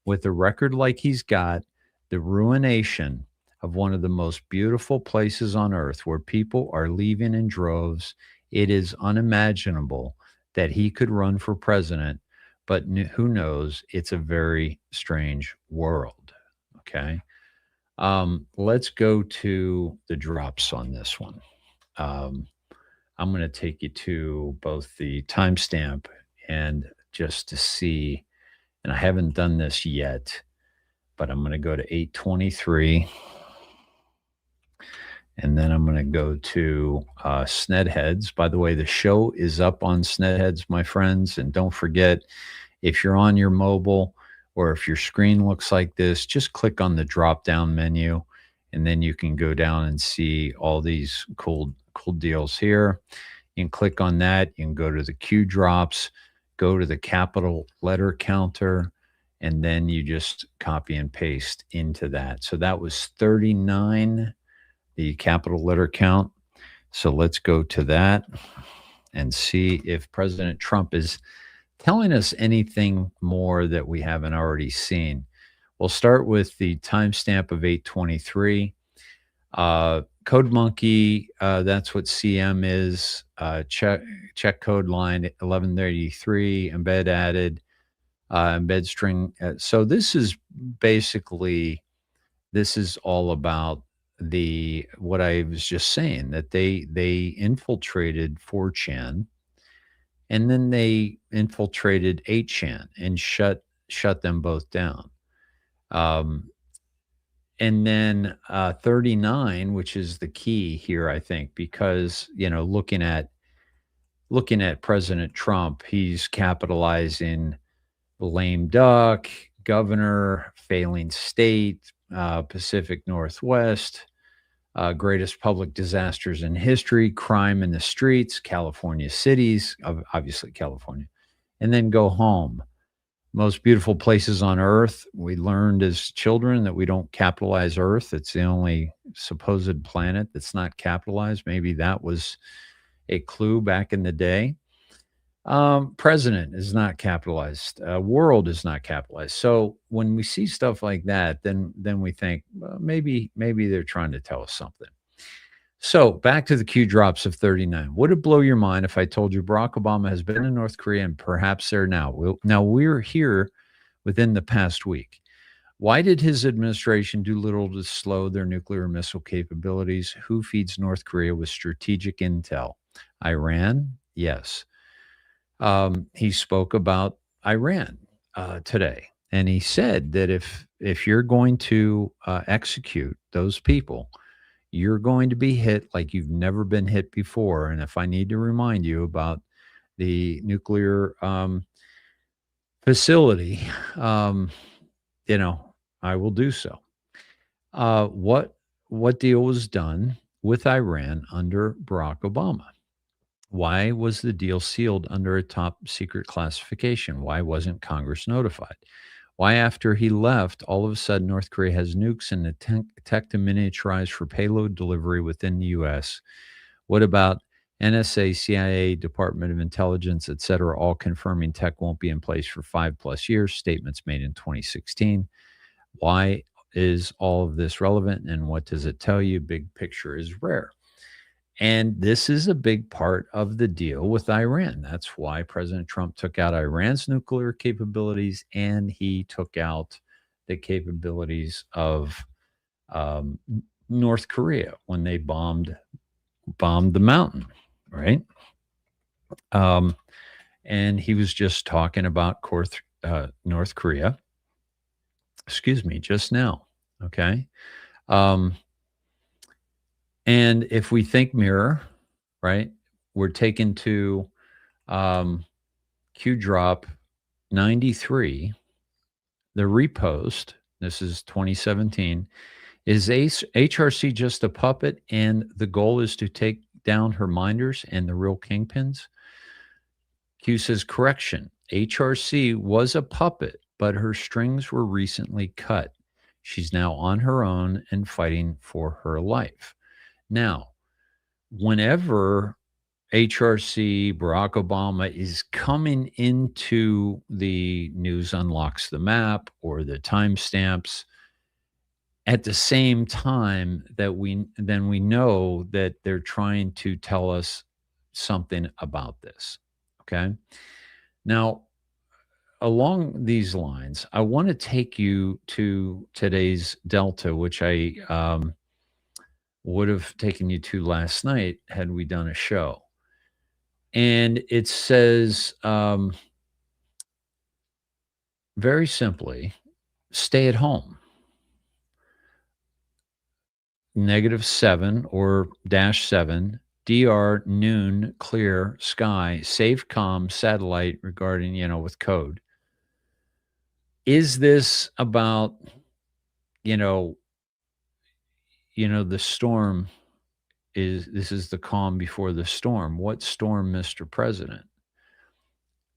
With a record like he's got, the ruination of one of the most beautiful places on earth where people are leaving in droves, it is unimaginable that he could run for president, but who knows? It's a very strange world. Okay. Let's go to the drops on this one. I'm going to take you to both the timestamp and just to see, and I haven't done this yet, but I'm going to go to 8:23. And then I'm going to go to Snedeheads. By the way, the show is up on Snedeheads, my friends. And don't forget, if you're on your mobile or if your screen looks like this, just click on the drop-down menu, and then you can go down and see all these cool deals here. You can click on that. You can go to the Q drops, go to the capital letter counter, and then you just copy and paste into that. So that was 39. The capital letter count. So let's go to that and see if President Trump is telling us anything more that we haven't already seen. We'll start with the timestamp of 8:23. Code Monkey, that's what CM is. Check code line 1133, embed added, embed string. So this is basically, this is all about what I was just saying, that they infiltrated 4chan, and then they infiltrated 8chan and shut them both down. And then 39, which is the key here, I think, because looking at President Trump, he's capitalizing lame duck, governor, failing state, Pacific Northwest, greatest public disasters in history, crime in the streets, California cities, obviously California, and then go home. Most beautiful places on earth. We learned as children that we don't capitalize Earth. It's the only supposed planet that's not capitalized. Maybe that was a clue back in the day. President is not capitalized. World is not capitalized. So when we see stuff like that, then we think, well, maybe they're trying to tell us something. So back to the Q drops of 39. Would it blow your mind if I told you Barack Obama has been in North Korea and perhaps there now? We're here within the past week. Why did his administration do little to slow their nuclear missile capabilities? Who feeds North Korea with strategic intel? Iran? Yes. He spoke about Iran today, and he said that if you're going to execute those people, you're going to be hit like you've never been hit before. And if I need to remind you about the nuclear facility, I will do so. What deal was done with Iran under Barack Obama? Why was the deal sealed under a top secret classification? Why wasn't Congress notified? Why, after he left, all of a sudden North Korea has nukes and a tech to miniaturize for payload delivery within the U.S.? What about NSA, CIA, Department of Intelligence, et cetera, all confirming tech won't be in place for 5+ years? Statements made in 2016. Why is all of this relevant, and what does it tell you? Big picture is rare. And this is a big part of the deal with Iran. That's why President Trump took out Iran's nuclear capabilities, and he took out the capabilities of North Korea when they bombed the mountain, right? And he was just talking about North Korea, just now, okay? And if we think mirror, right, we're taken to Q drop 93, the repost, this is 2017, is HRC just a puppet and the goal is to take down her minders and the real kingpins? Q says, correction, HRC was a puppet, but her strings were recently cut. She's now on her own and fighting for her life. Now, whenever HRC, Barack Obama is coming into the news unlocks the map or the timestamps, at the same time that we know that they're trying to tell us something about this. Okay. Now, along these lines, I want to take you to today's Delta, which I would have taken you to last night had we done a show. And it says very simply, stay at home. -7 or -7, DR noon, clear sky, safe comm satellite regarding, with code. Is this about, the storm this is the calm before the storm? What storm, Mr. President?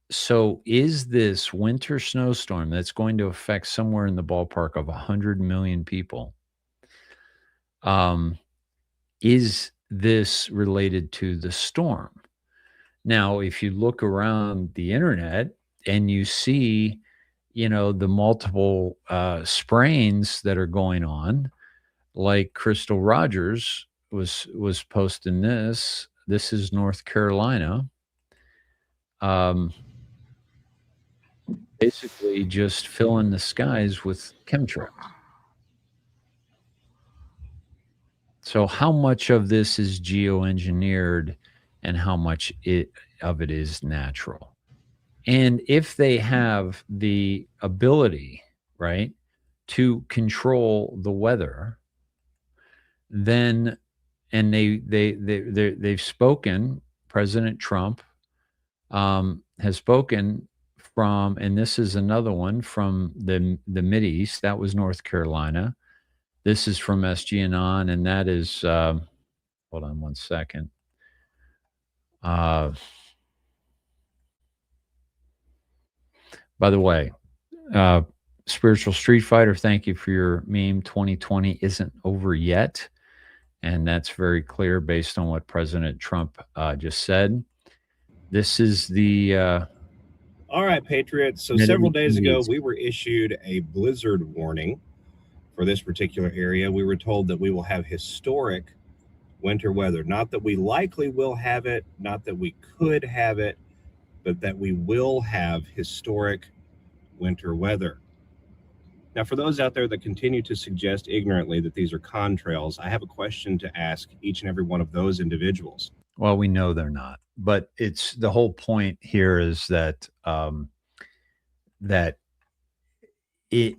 So is this winter snowstorm that's going to affect somewhere in the ballpark of 100 million people? Is this related to the storm? Now, if you look around the internet and you see, the multiple sprains that are going on, like Crystal Rogers was posting this. This is North Carolina. Basically just filling the skies with chemtrails. So how much of this is geoengineered and how much of it is natural? And if they have the ability, right, to control the weather, then, and they've spoken, President Trump has spoken from, and this is another one from the Mideast, that was North Carolina. This is from SGNon, and that is, hold on one second. By the way, Spiritual Street Fighter, thank you for your meme. 2020 isn't over yet. And that's very clear based on what President Trump just said. This is the All right, Patriots. So several days ago, we were issued a blizzard warning for this particular area. We were told that we will have historic winter weather. Not that we likely will have it, not that we could have it, but that we will have historic winter weather. Now, for those out there that continue to suggest ignorantly that these are contrails, I have a question to ask each and every one of those individuals. Well, we know they're not, but it's the whole point here is that that it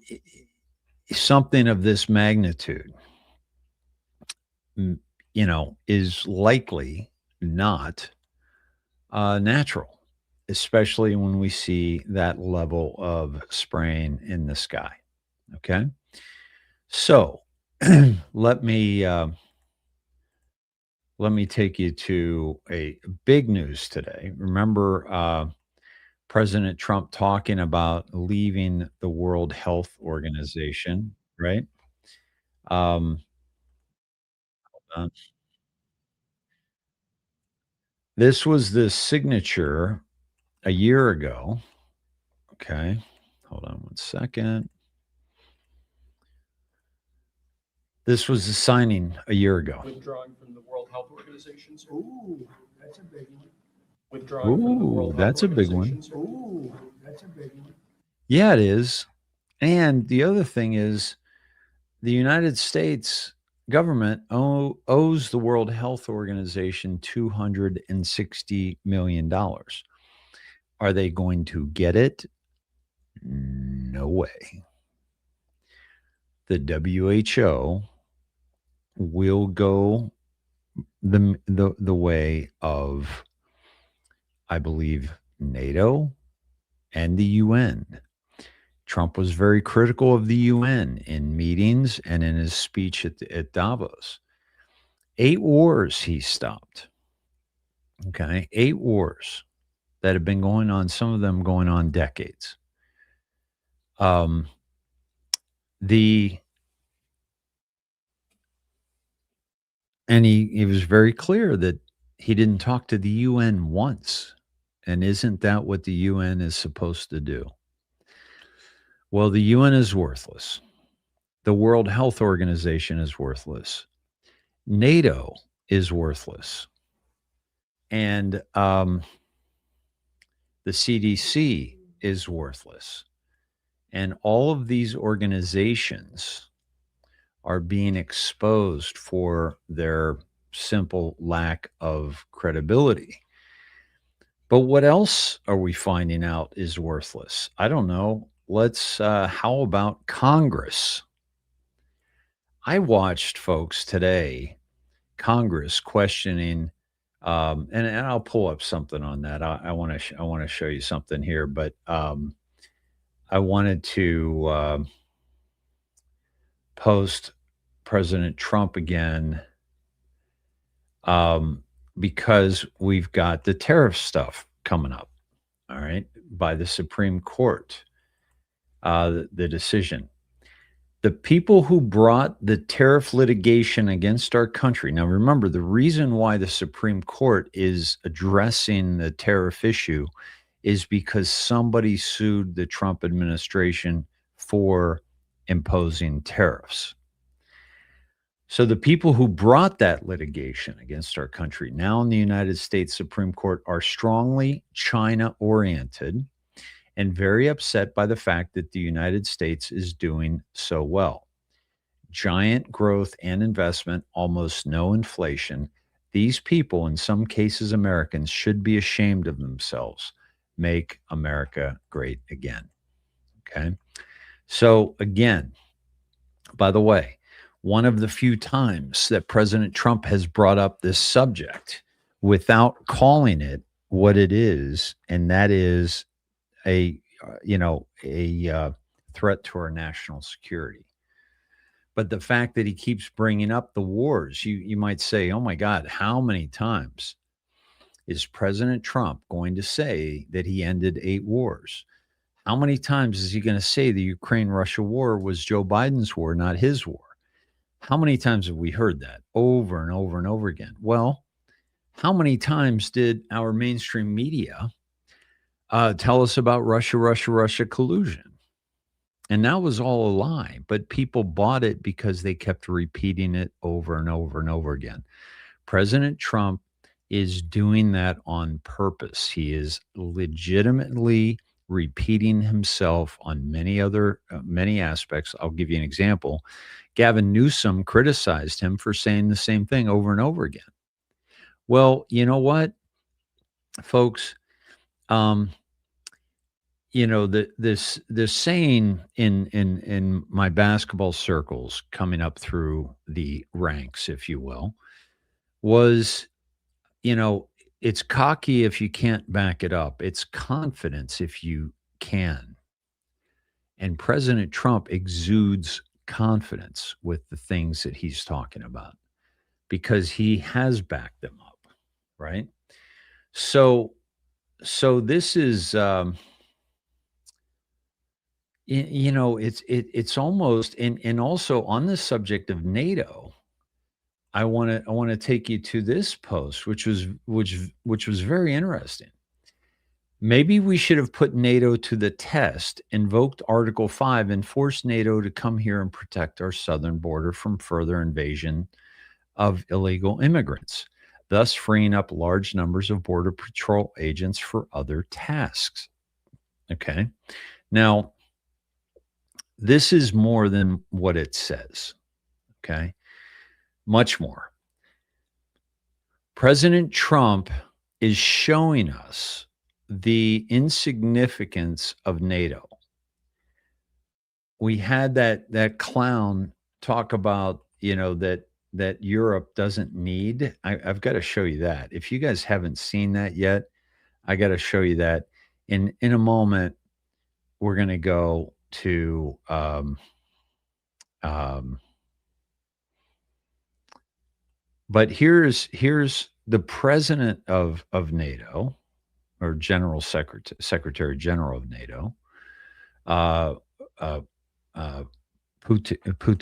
something of this magnitude, is likely not natural, especially when we see that level of spraying in the sky. Okay, so let me take you to a big news today. Remember President Trump talking about leaving the World Health Organization, right? Hold on. This was the signature a year ago. Okay, hold on one second. This was the signing a year ago. Withdrawing from the World Health Organization. Ooh, that's a big one. Withdrawing from the World That's a Health big one. Organization. Ooh, that's a big one. Yeah, it is. And the other thing is the United States government owes the World Health Organization $260 million. Are they going to get it? No way. The WHO will go the way of, I believe, NATO and the UN. Trump was very critical of the UN in meetings and in his speech at Davos. 8 wars he stopped. Okay, 8 wars that have been going on, some of them going on decades. And he was very clear that he didn't talk to the UN once. And isn't that what the UN is supposed to do? Well, the UN is worthless. The World Health Organization is worthless. NATO is worthless. And the CDC is worthless. And all of these organizations are being exposed for their simple lack of credibility. But what else are we finding out is worthless? I don't know. How about Congress? I watched, folks, today, Congress questioning, and I'll pull up something on that. I want to show you something here, but I wanted to post President Trump again because we've got the tariff stuff coming up, all right, by the Supreme Court, the decision. The people who brought the tariff litigation against our country. Now, remember, the reason why the Supreme Court is addressing the tariff issue is because somebody sued the Trump administration for imposing tariffs. So the people who brought that litigation against our country now in the United States Supreme Court are strongly China-oriented and very upset by the fact that the United States is doing so well. Giant growth and investment, almost no inflation. These people, in some cases Americans, should be ashamed of themselves. Make America great again. Okay? So again, by the way, one of the few times that President Trump has brought up this subject without calling it what it is, and that is a threat to our national security. But the fact that he keeps bringing up the wars, you might say, oh my God, how many times is President Trump going to say that he ended 8 wars? How many times is he going to say the Ukraine-Russia war was Joe Biden's war, not his war? How many times have we heard that over and over and over again? Well, how many times did our mainstream media tell us about Russia collusion? And that was all a lie, but people bought it because they kept repeating it over and over and over again. President Trump is doing that on purpose. He is legitimately repeating himself on many aspects. I'll give you an example. Gavin Newsom criticized him for saying the same thing over and over again. Well, you know what, folks? This saying in my basketball circles coming up through the ranks, if you will, was, it's cocky if you can't back it up. It's confidence if you can. And President Trump exudes confidence with the things that he's talking about because he has backed them up, right? So this is, it's almost, and also on the subject of NATO, I want to take you to this post, which was very interesting. Maybe we should have put NATO to the test, invoked Article 5, and forced NATO to come here and protect our southern border from further invasion of illegal immigrants, thus freeing up large numbers of Border Patrol agents for other tasks. Okay. Now, this is more than what it says. Okay. Much more. President Trump is showing us the insignificance of NATO. We had that clown talk about, that Europe doesn't need. I've got to show you that. If you guys haven't seen that yet, I got to show you that. In a moment, we're going to go to but here's the president of NATO, or General Secretary General of NATO, Putin.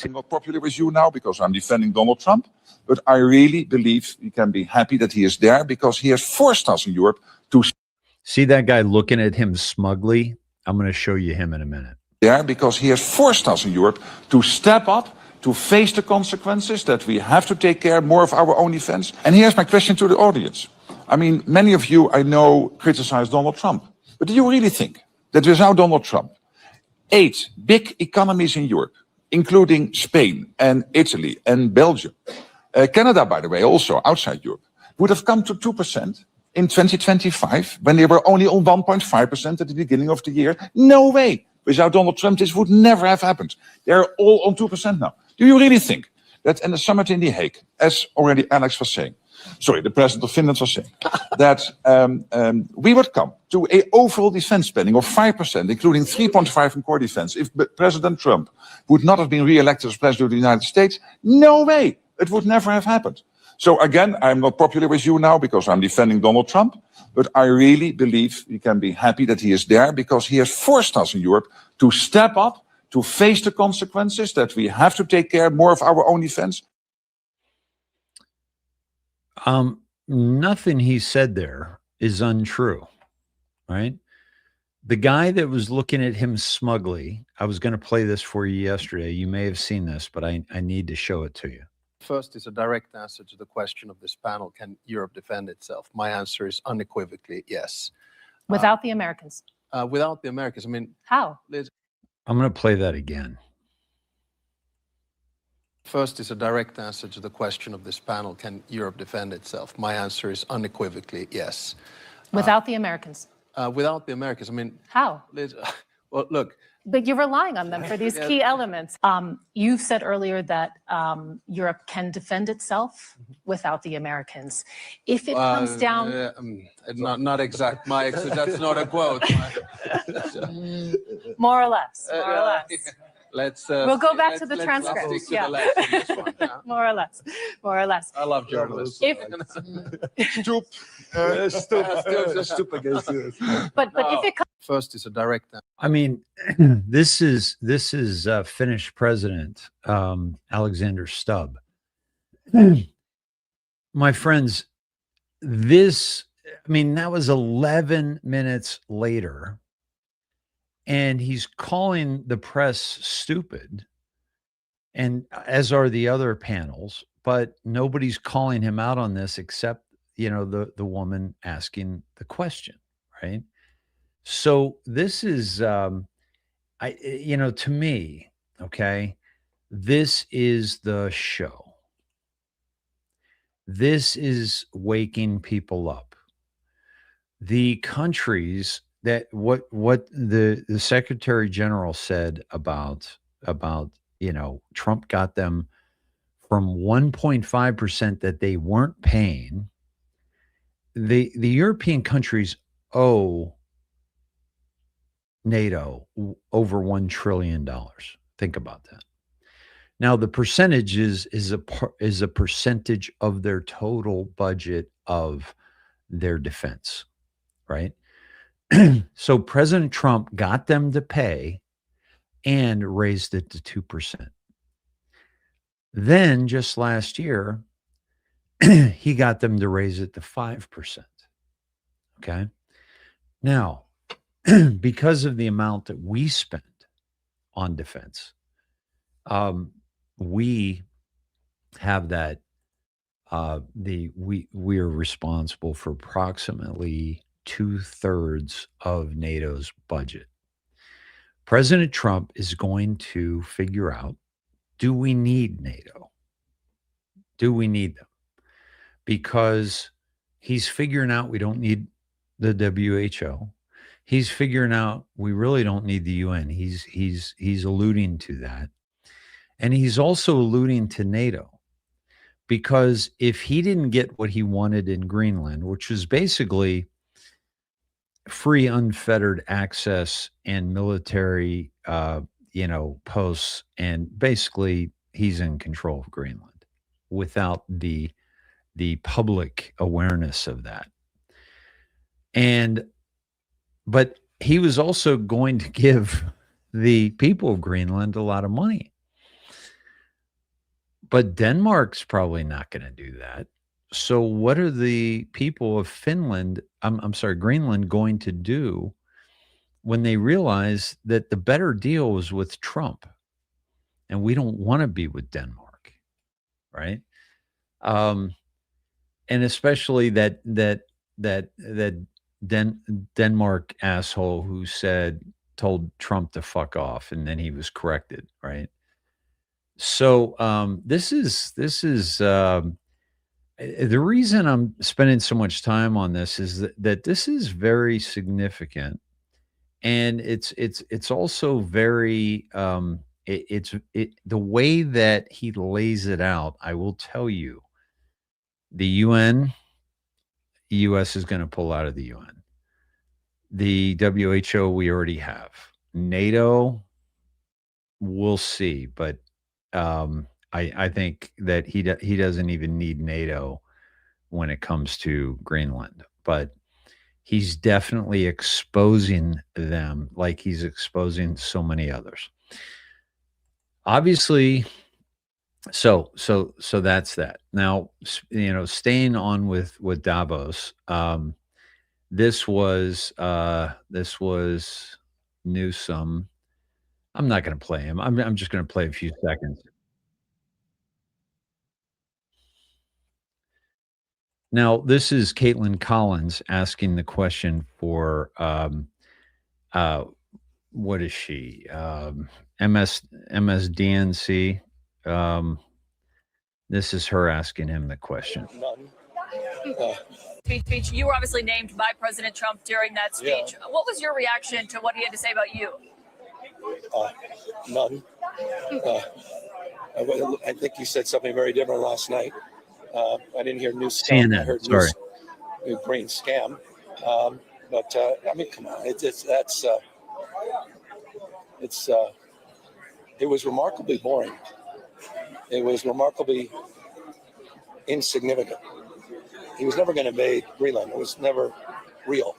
I'm not popular with you now because I'm defending Donald Trump, but I really believe we can be happy that he is there because he has forced us in Europe to see that guy looking at him smugly. I'm going to show you him in a minute. There because he has forced us in Europe to step up, to face the consequences, that we have to take care more of our own defense. And here's my question to the audience. I mean, many of you I know criticize Donald Trump, but do you really think that without Donald Trump, 8 big economies in Europe, including Spain and Italy and Belgium, Canada, by the way, also outside Europe, would have come to 2% in 2025 when they were only on 1.5% at the beginning of the year? No way. Without Donald Trump, this would never have happened. They're all on 2% now. Do you really think that in the summit in The Hague, as already Alex was saying, the president of Finland was saying, that we would come to an overall defense spending of 5%, including 3.5% in core defense, if President Trump would not have been re-elected as president of the United States? No way. It would never have happened. So again, I'm not popular with you now because I'm defending Donald Trump, but I really believe we can be happy that he is there because he has forced us in Europe to step up, to face the consequences, that we have to take care more of our own defense. Nothing he said there is untrue, right? The guy that was looking at him smugly, I was going to play this for you yesterday. You may have seen this, but I need to show it to you. First is a direct answer to the question of this panel. Can Europe defend itself? My answer is unequivocally yes. Without the Americans? Without the Americans. I mean, how? I'm going to play that again. First is a direct answer to the question of this panel. Can Europe defend itself? My answer is unequivocally yes. Without the Americans? Without the Americans. I mean, how? Well, look. But you're relying on them for these key elements. You said earlier that Europe can defend itself without the Americans. If it comes down... not exact, Mike, so that's not a quote. More or less, more or less. Let's. We'll go back to the let's transcript. stick to Yeah. the left on this one. Yeah. More or less. More or less. I love journalists. If, but if it comes, First is a direct. I mean, this is Finnish President Alexander Stubb. My friends, that was 11 minutes later, and he's calling the press stupid, and as are the other panels, but nobody's calling him out on this except, the woman asking the question, right? So this is, to me, okay, this is the show. This is waking people up. The countries that what the Secretary General said about Trump got them from 1.5% that they weren't paying. The European countries owe NATO over $1 trillion. Think about that. Now, the percentage is a percentage of their total budget of their defense, right? So President Trump got them to pay and raised it to 2%. Then just last year, he got them to raise it to 5%. Okay. Now, because of the amount that we spend on defense, we have that. We are responsible for approximately 2/3 of NATO's budget. President Trump is going to figure out, do we need NATO? Do we need them? Because he's figuring out we don't need the WHO. He's figuring out we really don't need the UN. He's alluding to that. And he's also alluding to NATO. Because if he didn't get what he wanted in Greenland, which was basically free, unfettered access and military, posts, and basically he's in control of Greenland without the public awareness of that. But he was also going to give the people of Greenland a lot of money. But Denmark's probably not going to do that. So what are the people of Greenland going to do when they realize that the better deal was with Trump and we don't want to be with Denmark, right? And especially that Denmark asshole who told Trump to fuck off, and then he was corrected, right? So this is the reason I'm spending so much time on this is that this is very significant, and it's also very the way that he lays it out. I will tell you, the UN, U.S. is going to pull out of the UN. The WHO we already have. NATO, we'll see, but I think that he doesn't even need NATO when it comes to Greenland, but he's definitely exposing them like he's exposing so many others. Obviously, so that's that. Now, staying on with Davos, this was Newsom. I'm not going to play him. I'm just going to play a few seconds. Now, this is Caitlin Collins asking the question for what is she? MSDNC. This is her asking him the question. Speech. You were obviously named by President Trump during that speech. Yeah. What was your reaction to what he had to say about you? None. I think he said something very different last night. I didn't hear new scam. CNN, I heard sorry. New green scam. But I mean, come on, it's it was remarkably boring. It was remarkably insignificant. He was never going to invade Greenland. It was never real.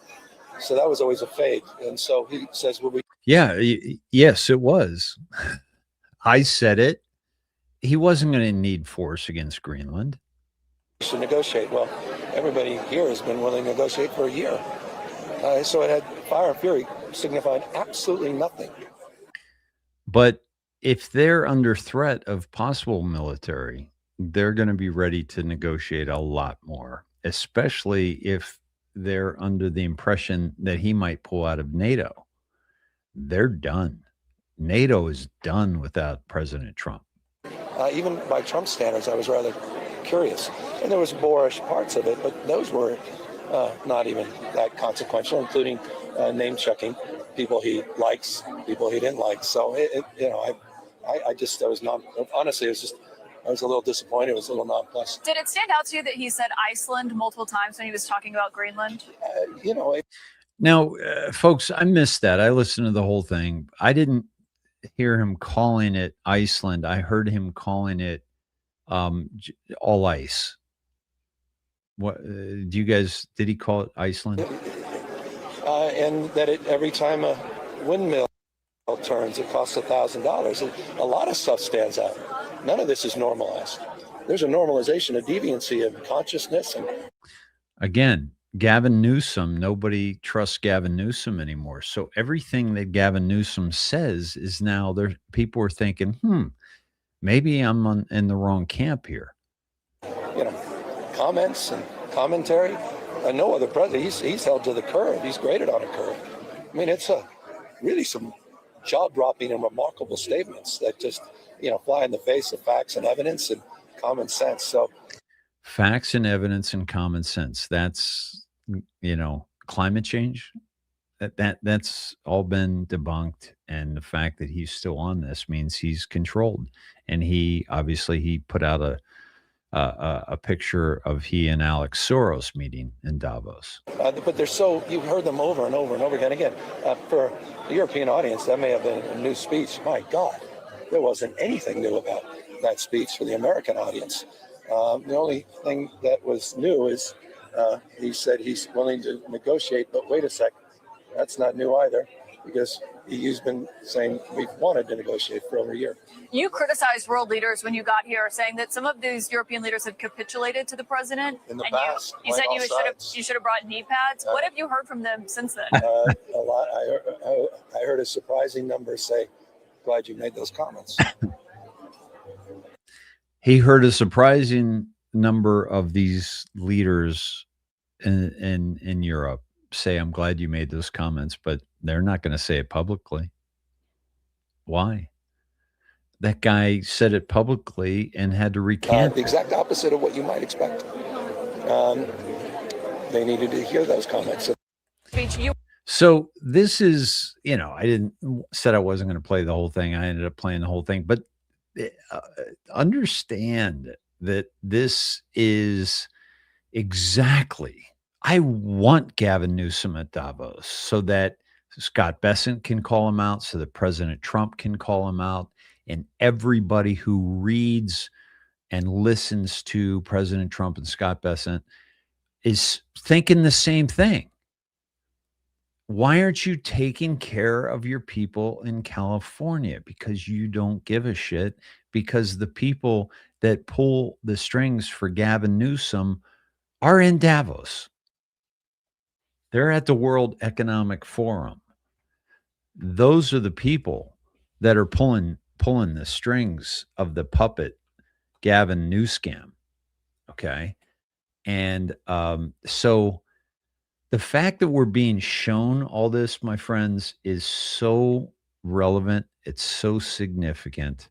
So that was always a fake. And so he says, well, Yeah, yes, it was. I said it. He wasn't going to need force against Greenland. should negotiate. Well, everybody here has been willing to negotiate for a year. So it had fire and fury signified absolutely nothing. But if they're under threat of possible military, they're going to be ready to negotiate a lot more, especially if they're under the impression that he might pull out of NATO. They're done. NATO is done without President Trump. Even by Trump standards, I was rather curious. And there was boorish parts of it, but those were not even that consequential, including name-checking people he likes, people he didn't like. So, I was not, honestly, I was a little disappointed. It was a little nonplussed. Did it stand out to you that he said Iceland multiple times when he was talking about Greenland? Now, folks, I missed that. I listened to the whole thing. I didn't hear him calling it Iceland. I heard him calling it all ice. What do you guys? Did he call it Iceland? And that every time a windmill turns, it costs $1,000. A lot of stuff stands out. None of this is normalized. There's a normalization of deviancy of consciousness. And again, Gavin Newsom, nobody trusts Gavin Newsom anymore. So everything that Gavin Newsom says is now there. People are thinking, maybe I'm in the wrong camp here. Comments and commentary. No other president, he's held to the curve. He's graded on a curve. I mean, it's really some jaw-dropping and remarkable statements that just, fly in the face of facts and evidence and common sense. So facts and evidence and common sense. That's, climate change. That's all been debunked. And the fact that he's still on this means he's controlled. And he put out a picture of he and Alex Soros meeting in Davos. But you've heard them over and over and over again. For the European audience, that may have been a new speech. My God, there wasn't anything new about that speech for the American audience. The only thing that was new is he said he's willing to negotiate, but wait a sec, that's not new either, because he's been saying we've wanted to negotiate for over a year. You criticized world leaders when you got here, saying that some of these European leaders had capitulated to the president. In the past, you said you should have brought knee pads. What have you heard from them since then? A lot. I heard a surprising number say, "Glad you made those comments." He heard a surprising number of these leaders in Europe say, "I'm glad you made those comments," but they're not going to say it publicly. Why? That guy said it publicly and had to recant. The exact opposite of what you might expect. They needed to hear those comments. So this is, I said I wasn't going to play the whole thing. I ended up playing the whole thing, but understand that this is exactly, I want Gavin Newsom at Davos so that Scott Bessent can call him out, so that President Trump can call him out, and everybody who reads and listens to President Trump and Scott Bessent is thinking the same thing. Why aren't you taking care of your people in California? Because you don't give a shit, because the people that pull the strings for Gavin Newsom are in Davos. They're at the World Economic Forum. Those are the people that are pulling the strings of the puppet Gavin Newsom. Okay. And so the fact that we're being shown all this, my friends, is so relevant. It's so significant.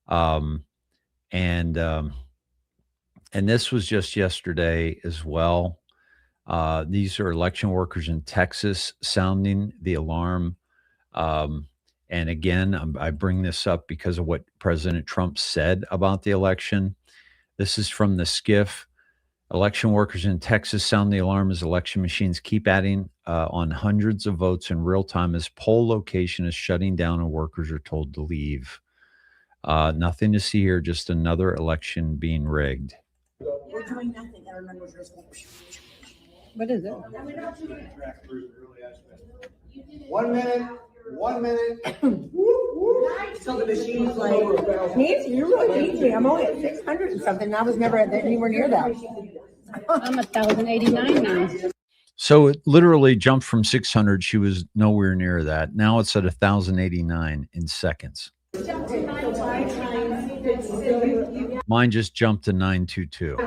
And this was just yesterday as well. These are election workers in Texas sounding the alarm. And again, I bring this up because of what President Trump said about the election. This is from the Skiff. Election workers in Texas sound the alarm as election machines keep adding on hundreds of votes in real time as poll location is shutting down and workers are told to leave. Nothing to see here, just another election being rigged. We're doing nothing. Our numbers are going. What is it? 1 minute. 1 minute. So the machine's like, Nancy, you're really easy. I'm only at 600 and something. I was never anywhere near that. I'm 1,089 now. So it literally jumped from 600. She was nowhere near that. Now it's at 1,089 in seconds. Mine just jumped to 922.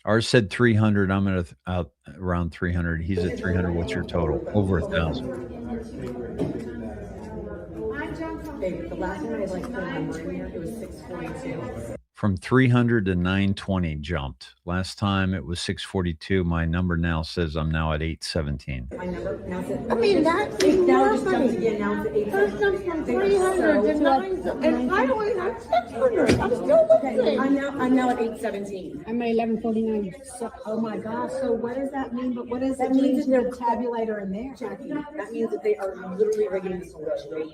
Ours said 300. I'm at around 300. He's at 300. What's your total? Over 1,000. The last time I like put a number in here, it was 642. From 300 to 920 jumped. Last time it was 642. My number now says I'm now at 817. My number now says, I mean, that's now just jumped again. Now it's at 817. From 300 to 9, and I only have 600. I'm still looking. I'm now at 817. I'm at 1149. So, oh my gosh. So what does that mean? But what does that mean? There's no tabulator in there, Jackie. That means that they are literally rigging this election.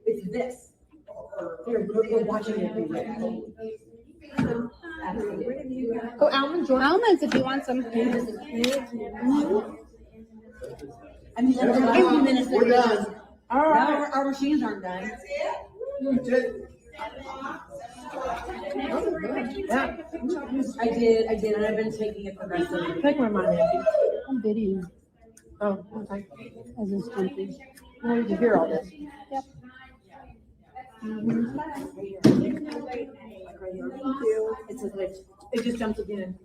It's this. We're watching it. Oh, almonds, almonds if you want some. I mean, we're done. Our machines aren't done. Yeah. I did, and I've been taking it progressively. Take my money. I'm video. Oh, okay. As is country. Well, you can hear all this. Yep. It's a glitch. It just jumped again.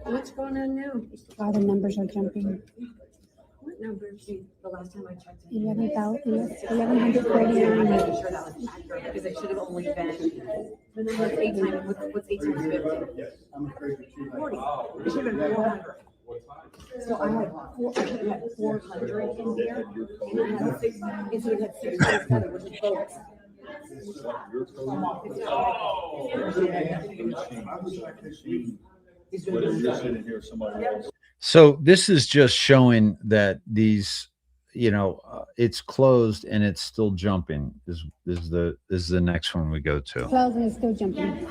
What's going on now? All the numbers are jumping. What numbers? The last time I checked. 1149. I'm making sure that was accurate because it should have only been the number is 8 times. What's 8 times 50? 40. It should have been 400. So I had 400 in here, and I had 6, and so it had 6 together, which is both. So this is just showing that these, it's closed and it's still jumping. This is the next one we go to. Closed and it's still jumping.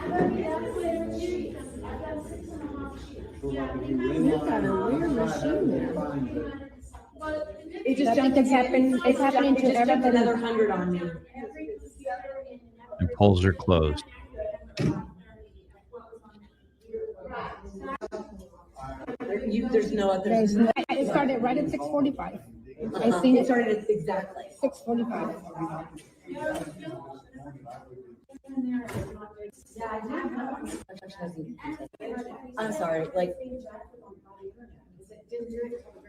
You got a weird machine there. It just jumped. It's happening. It's happening to everybody. Another 100 on me. And polls are closed. There's no other. It started right at 6:45. I seen it started at exactly 6:45. I'm sorry, like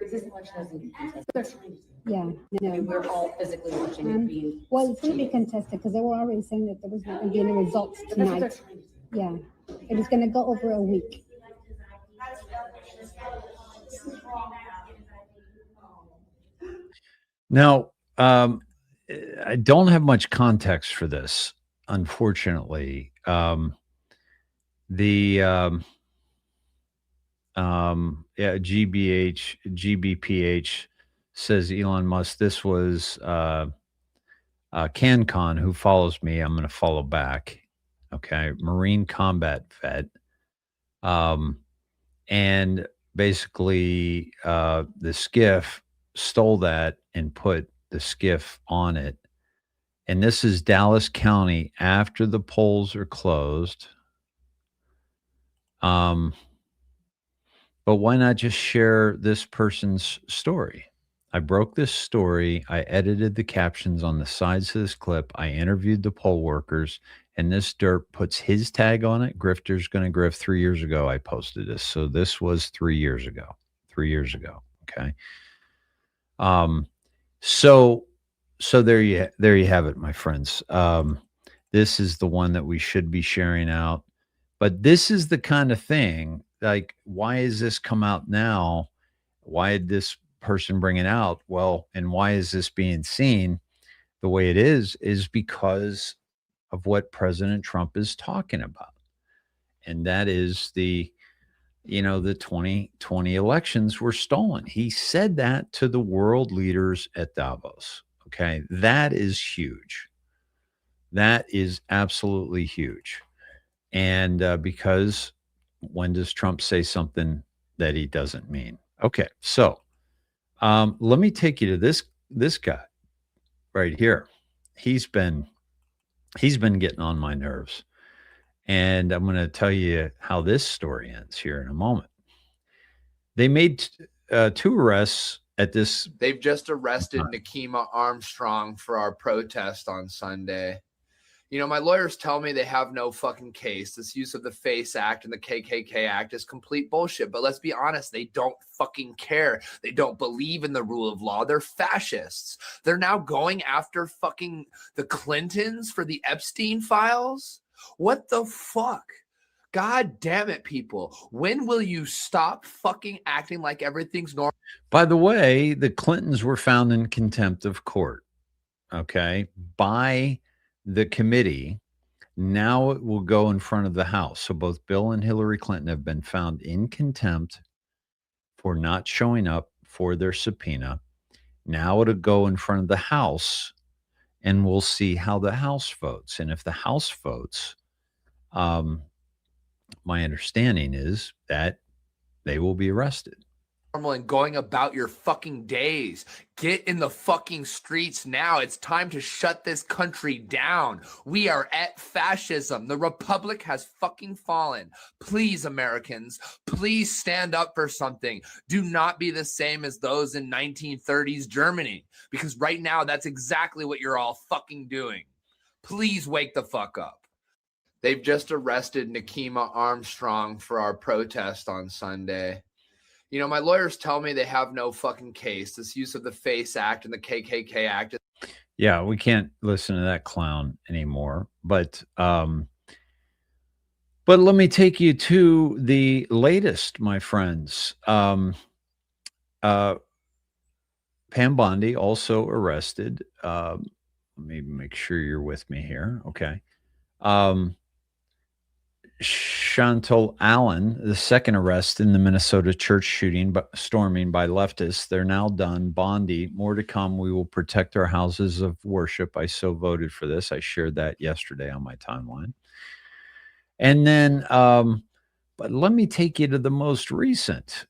this election hasn't contested. Yeah, no. We're all physically watching it being. Well, it's going to be contested because they were already saying that there was not going to be any results tonight. Yeah, it is going to go over a week. Now, I don't have much context for this, unfortunately. GBPH says Elon Musk. This was CanCon, who follows me. I'm going to follow back. Okay, Marine combat vet, and basically the skiff stole that and put the skiff on it. And this is Dallas County after the polls are closed. But why not just share this person's story? I broke this story. I edited the captions on the sides of this clip. I interviewed the poll workers, and this dirt puts his tag on it. Grifter's going to grift. 3 years ago, I posted this. So this was 3 years ago. 3 years ago. Okay. So there you have it, my friends. This is the one that we should be sharing out. But this is the kind of thing, like, why is this come out now? Why did this person bring it out? Well, and why is this being seen the way it is because of what President Trump is talking about. And that is the the 2020 elections were stolen. He said that to the world leaders at Davos. Okay. That is huge. That is absolutely huge. And because when does Trump say something that he doesn't mean? Okay. So let me take you to this guy right here. He's been getting on my nerves. And I'm going to tell you how this story ends here in a moment. They made 2 arrests at this. They've just arrested Nakima Armstrong for our protest on Sunday. My lawyers tell me they have no fucking case. This use of the FACE Act and the KKK Act is complete bullshit. But let's be honest, they don't fucking care. They don't believe in the rule of law. They're fascists. They're now going after fucking the Clintons for the Epstein files. What the fuck? God damn it, people. When will you stop fucking acting like everything's normal? By the way, the Clintons were found in contempt of court, okay, by the committee. Now it will go in front of the House. So both Bill and Hillary Clinton have been found in contempt for not showing up for their subpoena. Now it'll go in front of the House, and we'll see how the House votes. And if the House votes, my understanding is that they will be arrested. And going about your fucking days. Get in the fucking streets now. It's time to shut this country down. We are at fascism. The republic has fucking fallen. Please, Americans, please stand up for something. Do not be the same as those in 1930s Germany, because right now that's exactly what you're all fucking doing. Please wake the fuck up. They've just arrested Nakima Armstrong for our protest on Sunday. My lawyers tell me they have no fucking case. This use of the FACE Act and the KKK Act. Yeah, we can't listen to that clown anymore. But let me take you to the latest, my friends. Pam Bondi also arrested. Let me make sure you're with me here. Okay. Chantal Allen, the second arrest in the Minnesota church shooting, storming by leftists. They're now done. Bondi, more to come. We will protect our houses of worship. I so voted for this. I shared that yesterday on my timeline. And then, but let me take you to the most recent,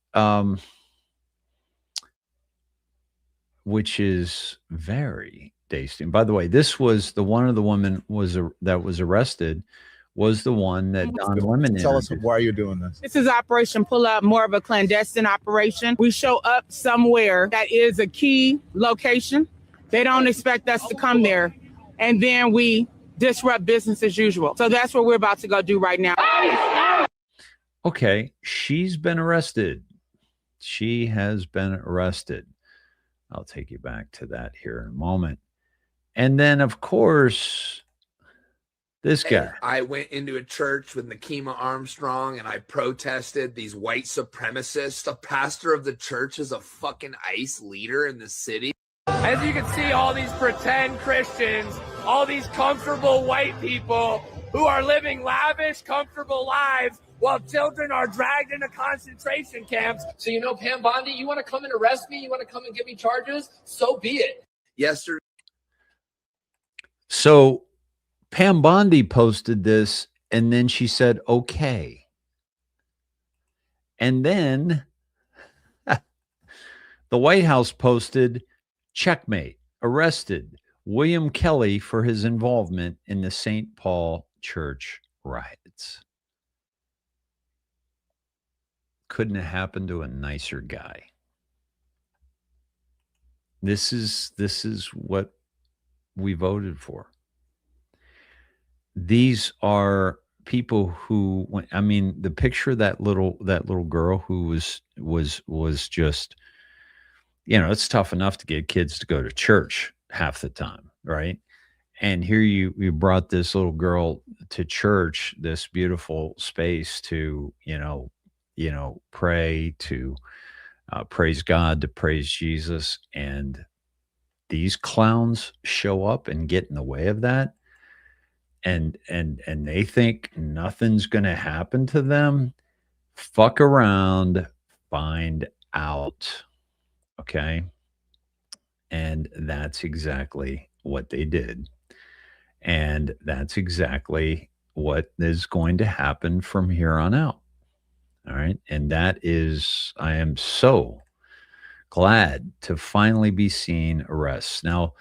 which is very tasting. By the way, this was the one of the women that was arrested. Was the one that Don Lemon Tell us why you're doing this. This is Operation Pull Up, more of a clandestine operation. We show up somewhere that is a key location. They don't expect us to come there, and then we disrupt business as usual. So that's what we're about to go do right now. Okay, she's been arrested. She has been arrested. I'll take you back to that here in a moment. And then, of course, this guy. I went into a church with Nakima Armstrong and I protested these white supremacists. The pastor of the church is a fucking ICE leader in the city. As you can see, all these pretend Christians, all these comfortable white people who are living lavish, comfortable lives while children are dragged into concentration camps. So, Pam Bondi, you want to come and arrest me? You want to come and give me charges? So be it. Yesterday. So Pam Bondi posted this, and then she said, okay. And then the White House posted, checkmate, arrested William Kelly for his involvement in the St. Paul church riots. Couldn't have happened to a nicer guy. This is what we voted for. These are people who, I mean, the picture of that little girl who was just, it's tough enough to get kids to go to church half the time, right? And here you brought this little girl to church, this beautiful space to, pray, to praise God, to praise Jesus. And these clowns show up and get in the way of that. And they think nothing's going to happen to them. fuck around, find out. Okay. And that's exactly what they did. And that's exactly what is going to happen from here on out. All right. And that is, I am so glad to finally be seeing arrests. Now,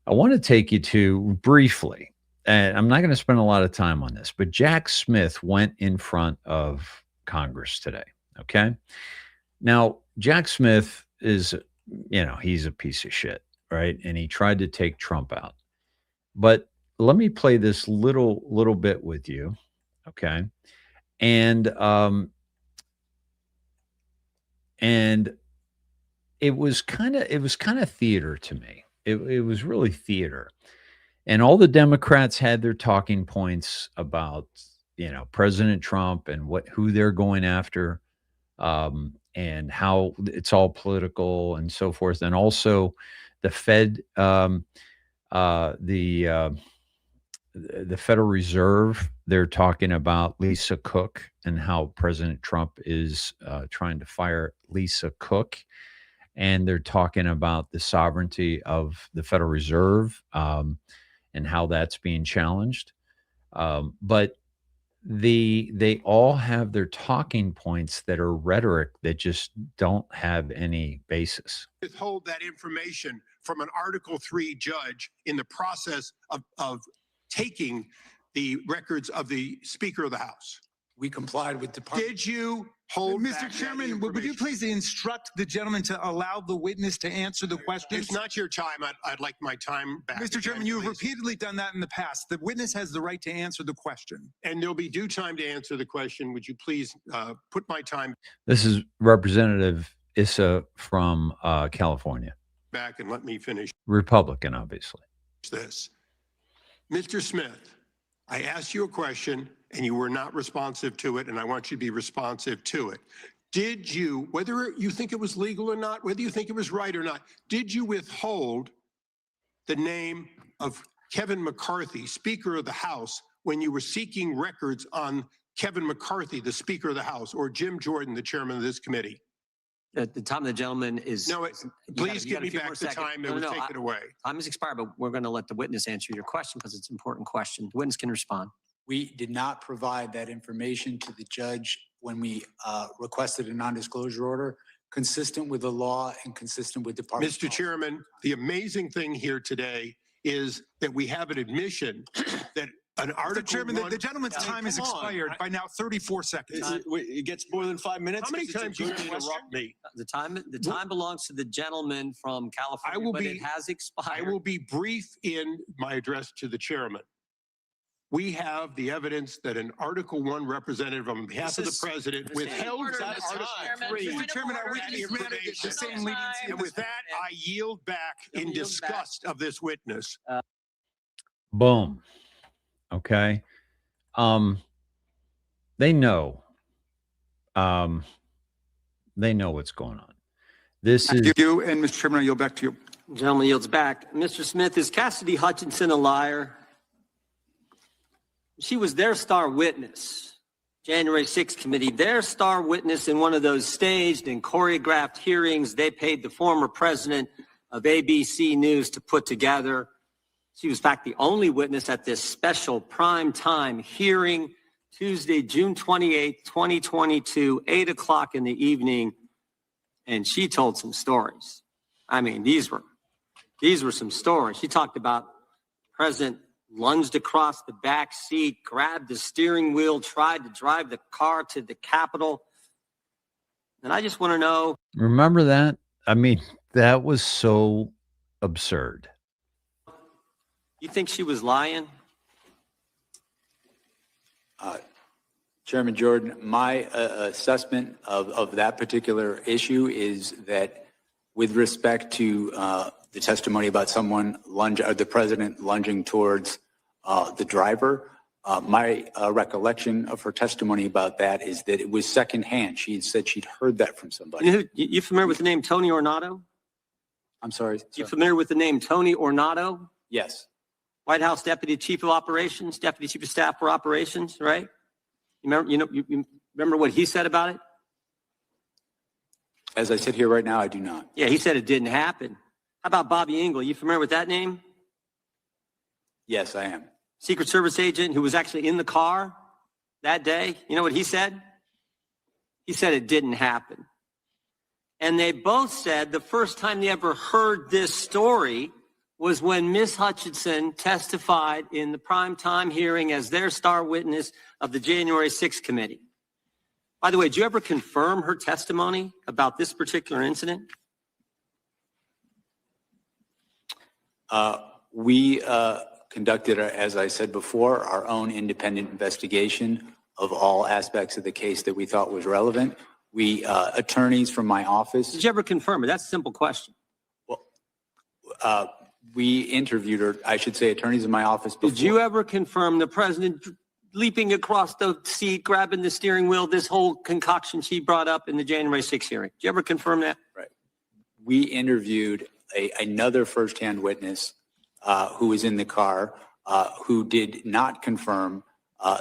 I want to take you to briefly, and I'm not going to spend a lot of time on this, but Jack Smith went in front of Congress today. Okay. Now, Jack Smith is, he's a piece of shit, right? And he tried to take Trump out. But let me play this little bit with you. Okay. And it was kind of theater to me. It was really theater. And all the Democrats had their talking points about, President Trump and who they're going after, and how it's all political and so forth. And also the Fed, the Federal Reserve, they're talking about Lisa Cook and how President Trump is trying to fire Lisa Cook. And they're talking about the sovereignty of the Federal Reserve and how that's being challenged. But they all have their talking points that are rhetoric that just don't have any basis. Withhold that information from an Article 3 judge in the process of taking the records of the Speaker of the House. We complied with Department. Did you hold Mr. back Chairman, that would you please instruct the gentleman to allow the witness to answer the questions? It's not your time. I'd like my time back. Mr. Chairman, you have please. repeatedly done that in the past. The witness has the right to answer the question. And there'll be due time to answer the question. Would you please put my time This is Representative Issa from California. back and let me finish Republican, obviously. this. Mr. Smith, I asked you a question and you were not responsive to it, and I want you to be responsive to it. Did you, whether you think it was legal or not, whether you think it was right or not, did you withhold the name of Kevin McCarthy, Speaker of the House, when you were seeking records on Kevin McCarthy, the Speaker of the House, or Jim Jordan, the chairman of this committee? The time of the gentleman is. No, please give me back the time that was taken away. Time has expired, but we're going to let the witness answer your question because it's an important question. The witness can respond. We did not provide that information to the judge when we requested a non-disclosure order, consistent with the law and consistent with Department. Mr. Chairman, the amazing thing here today is that we have an admission that an article. Mr. Chairman, the gentleman's time has expired by now 34 seconds. It gets more than 5 minutes. How many times do you interrupt me? The time belongs to the gentleman from California, it has expired. I will be brief in my address to the chairman. We have the evidence that an Article 1 representative on behalf of the president withheld that Article 3. Mr. Chairman, are we the same leniency? And with that, I yield back in disgust of this witness. Boom. Okay. They know. They know what's going on. This is you, and Mr. Chairman, I yield back to you. Gentleman yields back. Mr. Smith, is Cassidy Hutchinson a liar? She was their star witness, January 6th committee, their star witness in one of those staged and choreographed hearings they paid the former president of ABC News to put together. She was, in fact, the only witness at this special prime time hearing, Tuesday, June 28th, 2022, 8 o'clock in the evening, and she told some stories. I mean, these were some stories. She talked about President lunged across the back seat, grabbed the steering wheel, tried to drive the car to the Capitol. And I just want to know. Remember that? I mean, that was so absurd. You think she was lying? Chairman Jordan, my assessment of that particular issue is that with respect to the testimony about the president lunging towards the driver, my recollection of her testimony about that is that it was secondhand. She had said she'd heard that from somebody. You familiar with the name Tony Ornato? I'm sorry. You familiar with the name Tony Ornato? Yes. White House Deputy Chief of Operations, Deputy Chief of Staff for Operations, right? You remember Remember what he said about it? As I sit here right now, I do not. Yeah, he said it didn't happen. How about Bobby Engel? You familiar with that name? Yes, I am. Secret Service agent who was actually in the car that day. You know what he said? He said it didn't happen. And they both said the first time they ever heard this story was when Ms. Hutchinson testified in the primetime hearing as their star witness of the January 6th committee. By the way, did you ever confirm her testimony about this particular incident? We conducted, as I said before, our own independent investigation of all aspects of the case that we thought was relevant. We, attorneys from my office. Did you ever confirm it? That's a simple question. Well, we interviewed her, I should say, attorneys in my office before. Did you ever confirm the president leaping across the seat, grabbing the steering wheel, this whole concoction she brought up in the January 6th hearing? Did you ever confirm that? Right. We interviewed another firsthand witness who was in the car who did not confirm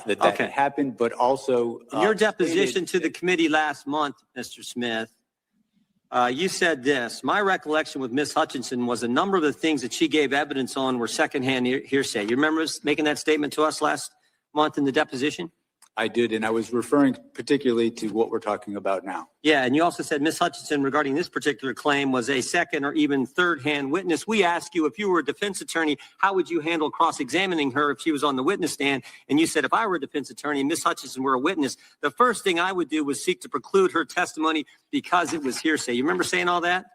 that had happened, but also in your deposition to the committee last month, Mr. Smith, you said this: my recollection with Ms. Hutchinson was a number of the things that she gave evidence on were secondhand hearsay. You remember making that statement to us last month in the deposition? I did, and I was referring particularly to what we're talking about now. Yeah, and you also said Ms. Hutchinson regarding this particular claim was a second or even third-hand witness. We asked you, if you were a defense attorney, how would you handle cross-examining her if she was on the witness stand? And you said, if I were a defense attorney and Ms. Hutchinson were a witness, the first thing I would do was seek to preclude her testimony because it was hearsay. You remember saying all that?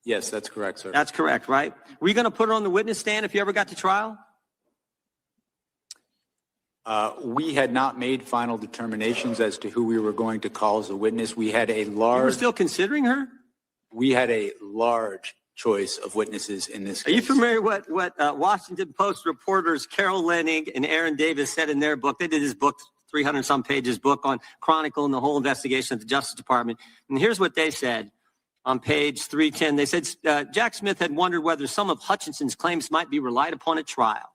Yes, that's correct, sir. That's correct, right? Were you going to put her on the witness stand if you ever got to trial? We had not made final determinations as to who we were going to call as a witness. We had a large... You were still considering her? We had a large choice of witnesses in this case. Are you familiar with what Washington Post reporters Carol Leonnig and Aaron Davis said in their book? They did this book, 300-some pages book on chronicling the whole investigation of the Justice Department. And here's what they said on page 310. They said, Jack Smith had wondered whether some of Hutchinson's claims might be relied upon at trial.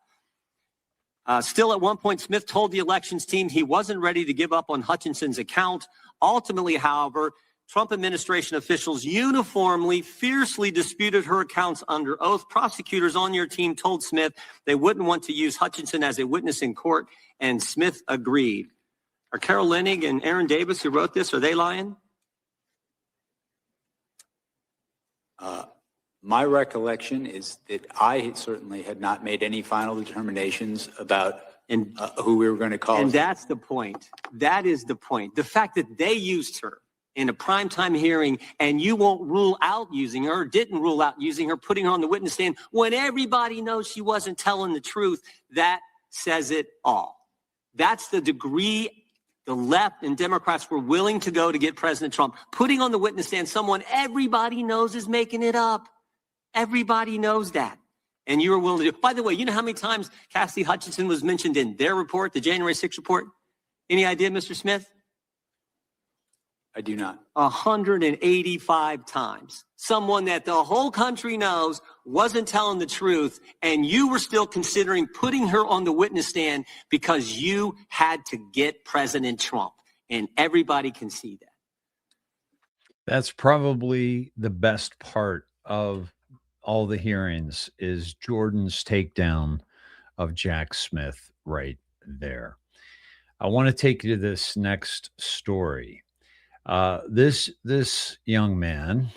Still, at one point, Smith told the elections team he wasn't ready to give up on Hutchinson's account. Ultimately, however, Trump administration officials uniformly, fiercely disputed her accounts under oath. Prosecutors on your team told Smith they wouldn't want to use Hutchinson as a witness in court, and Smith agreed. Are Carol Leonnig and Aaron Davis, who wrote this, are they lying? My recollection is that I certainly had not made any final determinations about who we were going to call. And that's the point. That is the point. The fact that they used her in a primetime hearing and you won't rule out using her, didn't rule out using her, putting her on the witness stand when everybody knows she wasn't telling the truth, that says it all. That's the degree the left and Democrats were willing to go to get President Trump, putting on the witness stand someone everybody knows is making it up. Everybody knows that. And you were willing to do it. By the way, you know how many times Cassidy Hutchinson was mentioned in their report, the January 6th report? Any idea, Mr. Smith? I do not. 185 times. Someone that the whole country knows wasn't telling the truth, and you were still considering putting her on the witness stand because you had to get President Trump. And everybody can see that. That's probably the best part of all the hearings is Jordan's takedown of Jack Smith right there. I want to take you to this next story. This young man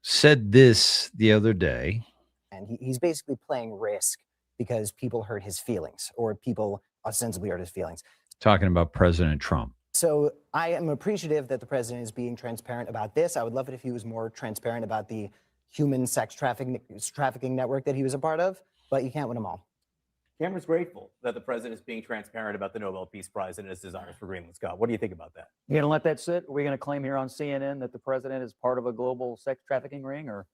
said this the other day. And he's basically playing risk because people hurt his feelings, or people ostensibly hurt his feelings. Talking about President Trump. So I am appreciative that the president is being transparent about this. I would love it if he was more transparent about the human sex trafficking network that he was a part of, but you can't win them all. Cameron's grateful that the president is being transparent about the Nobel Peace Prize and his desires for Greenland. Scott, what do you think about that? You going to let that sit? Are we going to claim here on CNN that the president is part of a global sex trafficking ring? Or,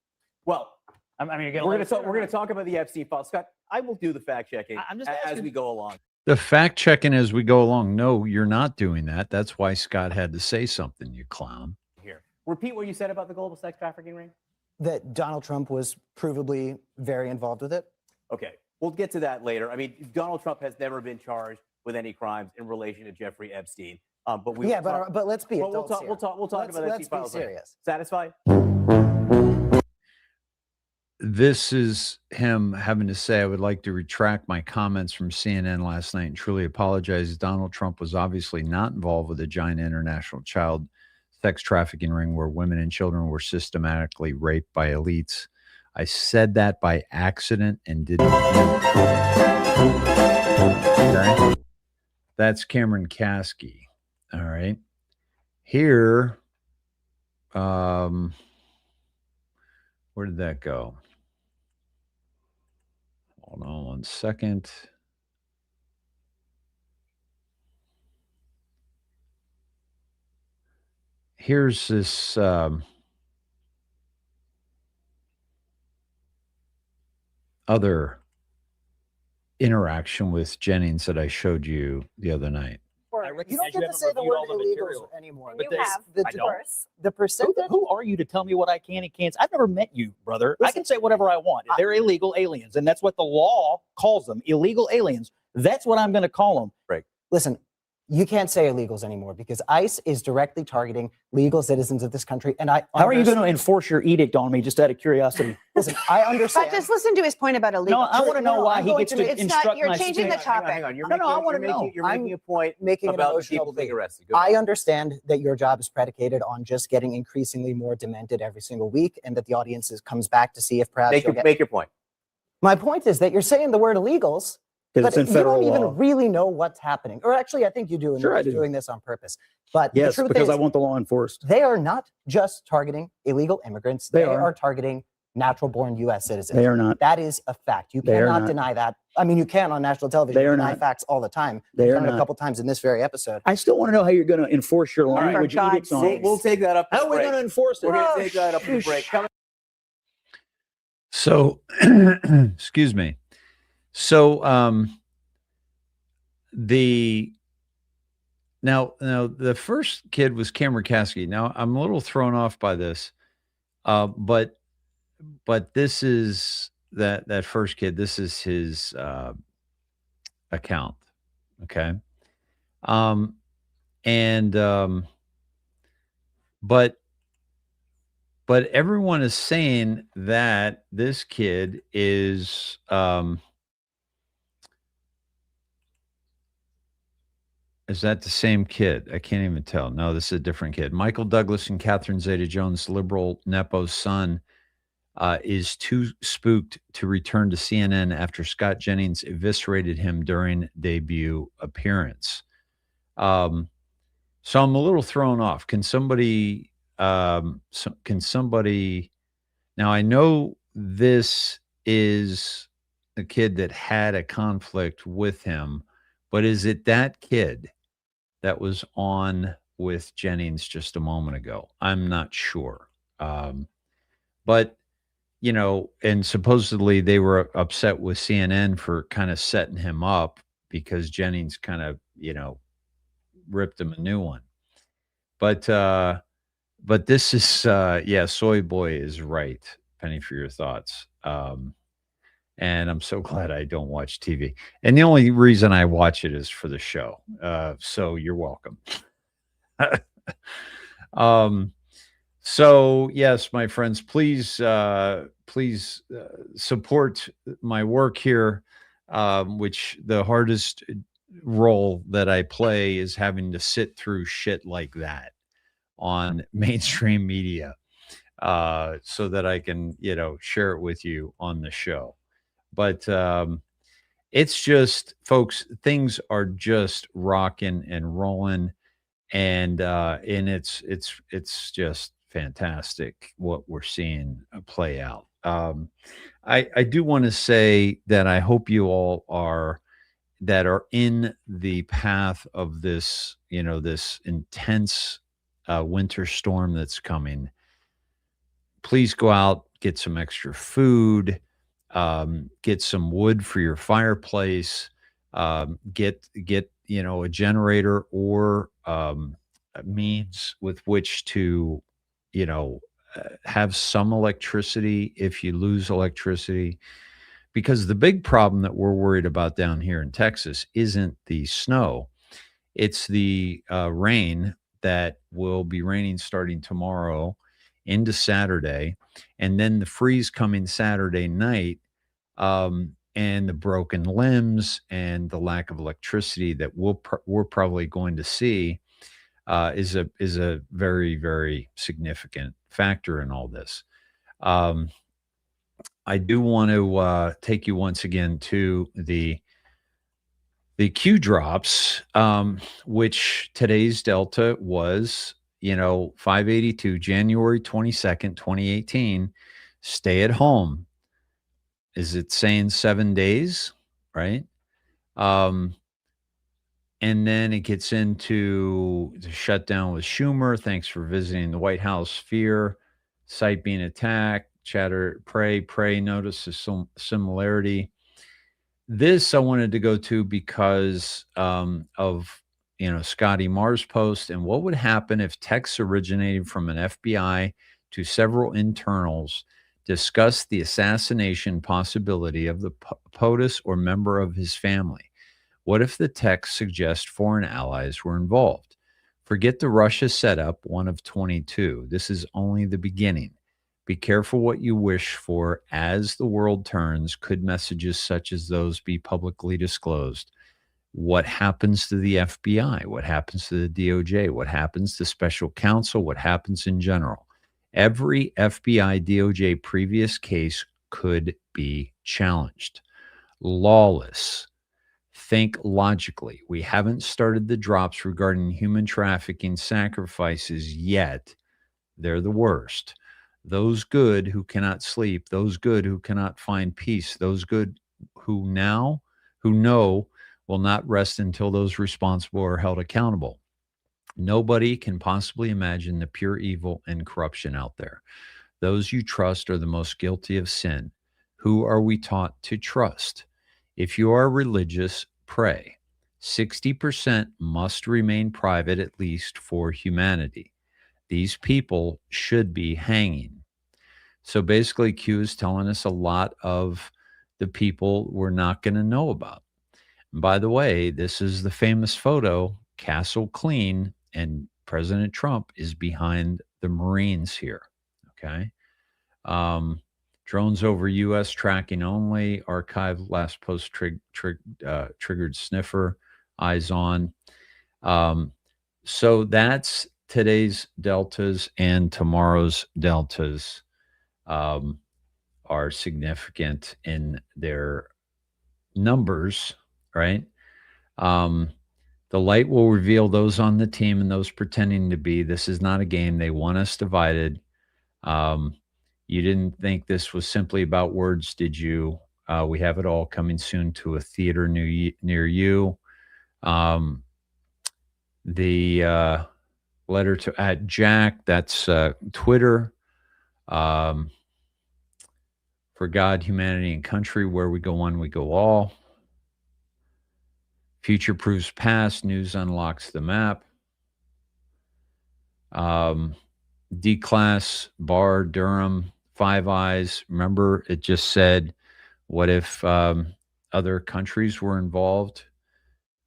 well, I mean, we're going to talk about the Epstein file. Scott, I will do the fact checking as we go along. The fact checking as we go along. No, you're not doing that. That's why Scott had to say something, you clown. Here, repeat what you said about the global sex trafficking ring. That Donald Trump was provably very involved with it. Okay, we'll get to that later. I mean, Donald Trump has never been charged with any crimes in relation to Jeffrey Epstein. But let's be we'll adults talk. here. We'll talk about that. Let's be serious. Satisfied? This is him having to say, I would like to retract my comments from CNN last night and truly apologize. Donald Trump was obviously not involved with a giant international child sex trafficking ring where women and children were systematically raped by elites. I said that by accident and didn't. Okay. That's Cameron Kasky. All right. Here, where did that go? Hold on 1 second. Here's this other interaction with Jennings that I showed you the other night. You don't get to say the word illegals anymore. But because I don't. the percentage. Who are you to tell me what I can and can't? I've never met you, brother. I can say whatever I want. They're illegal aliens, and that's what the law calls them, illegal aliens. That's what I'm going to call them. Right. Listen, you can't say illegals anymore because ICE is directly targeting legal citizens of this country. And how are you going to enforce your edict on me, just out of curiosity? Listen, I understand. But just listen to his point about illegal. No, I want to know why he gets to It's instruct not. You're my changing the speech. topic. Hang on. You're making a point making an about emotional people being plea. arrested. Go I ahead. understand that your job is predicated on just getting increasingly more demented every single week, and that the audience comes back to see if perhaps Make your point. My point is that you're saying the word illegals, but it's in you federal don't law. even really know what's happening. Or actually, I think you do, and Sure, you're I do. doing this on purpose. But Yes, the truth because is, I want the law enforced. they are not just targeting illegal immigrants. They They are. are targeting natural-born U.S. citizens. They are not. That is a fact. You They are cannot not. deny that. I mean, you can on national television. They are deny not. facts all the time. They You've are done it a not. couple times in this very episode. I still want to know how you're going to enforce your right. language For God's edicts on sakes. me. We'll take that up. How are we going to enforce it? We're going to take that up in the break. So, excuse me. So, now the first kid was Cameron Kasky. Now I'm a little thrown off by this, but this is that first kid. This is his account, okay. But everyone is saying that this kid is that the same kid? I can't even tell. No, this is a different kid. Michael Douglas and Catherine Zeta-Jones' liberal Nepo's son is too spooked to return to CNN after Scott Jennings eviscerated him during debut appearance. So I'm a little thrown off. Can somebody now I know this is a kid that had a conflict with him, but is it that kid that was on with Jennings just a moment ago? I'm not sure. But, you know, and supposedly they were upset with CNN for kind of setting him up because Jennings kind of, you know, ripped him a new one. But this is, Soy Boy is right. Penny, for your thoughts. And I'm so glad I don't watch TV. And the only reason I watch it is for the show. So you're welcome. So yes, my friends, please support my work here, which the hardest role that I play is having to sit through shit like that on mainstream media, so that I can, you know, share it with you on the show. But it's just, folks, things are just rocking and rolling, and it's just fantastic what we're seeing play out. I do want to say that I hope you all are in the path of this, you know, this intense winter storm that's coming. Please go out, get some extra food, get some wood for your fireplace, get you know, a generator or means with which to, you know, have some electricity if you lose electricity, because the big problem that we're worried about down here in Texas isn't the snow. It's the rain that will be raining starting tomorrow into Saturday, and then the freeze coming Saturday night, and the broken limbs and the lack of electricity that we're probably going to see is a very, very significant factor in all this. I do want to take you once again to the Q drops, which today's delta was, 582, January 22nd, 2018. Stay at home. Is it saying 7 days? Right. And then it gets into the shutdown with Schumer. Thanks for visiting the White House. Fear, site being attacked, chatter, pray, notice the similarity. This I wanted to go to because of Scotty Marr's post and what would happen if texts originating from an FBI to several internals discussed the assassination possibility of the POTUS or member of his family. What if the text suggests foreign allies were involved? Forget the Russia setup, one of 22. This is only the beginning. Be careful what you wish for as the world turns. Could messages such as those be publicly disclosed? What happens to the FBI? What happens to the DOJ? What happens to special counsel? What happens in general? Every FBI DOJ previous case could be challenged. Lawless. Think logically. We haven't started the drops regarding human trafficking sacrifices yet. They're the worst. Those good who cannot sleep, those good who cannot find peace, those good who know will not rest until those responsible are held accountable. Nobody can possibly imagine the pure evil and corruption out there. Those you trust are the most guilty of sin. Who are we taught to trust? If you are religious, pray. 60% must remain private, at least for humanity. These people should be hanging. So basically, Q is telling us a lot of the people we're not going to know about. And by the way, this is the famous photo, Castle Clean, and President Trump is behind the Marines here. Okay. Drones over U.S. tracking only. Archive last post triggered sniffer. Eyes on. So that's today's deltas, and tomorrow's deltas are significant in their numbers, right? The light will reveal those on the team and those pretending to be. This is not a game. They want us divided. You didn't think this was simply about words, did you? We have it all coming soon to a theater near you. The letter to @Jack, that's Twitter. For God, humanity, and country, where we go one, we go all. Future proves past, news unlocks the map. D-Class, Barr, Durham, Five Eyes. Remember, it just said, what if other countries were involved?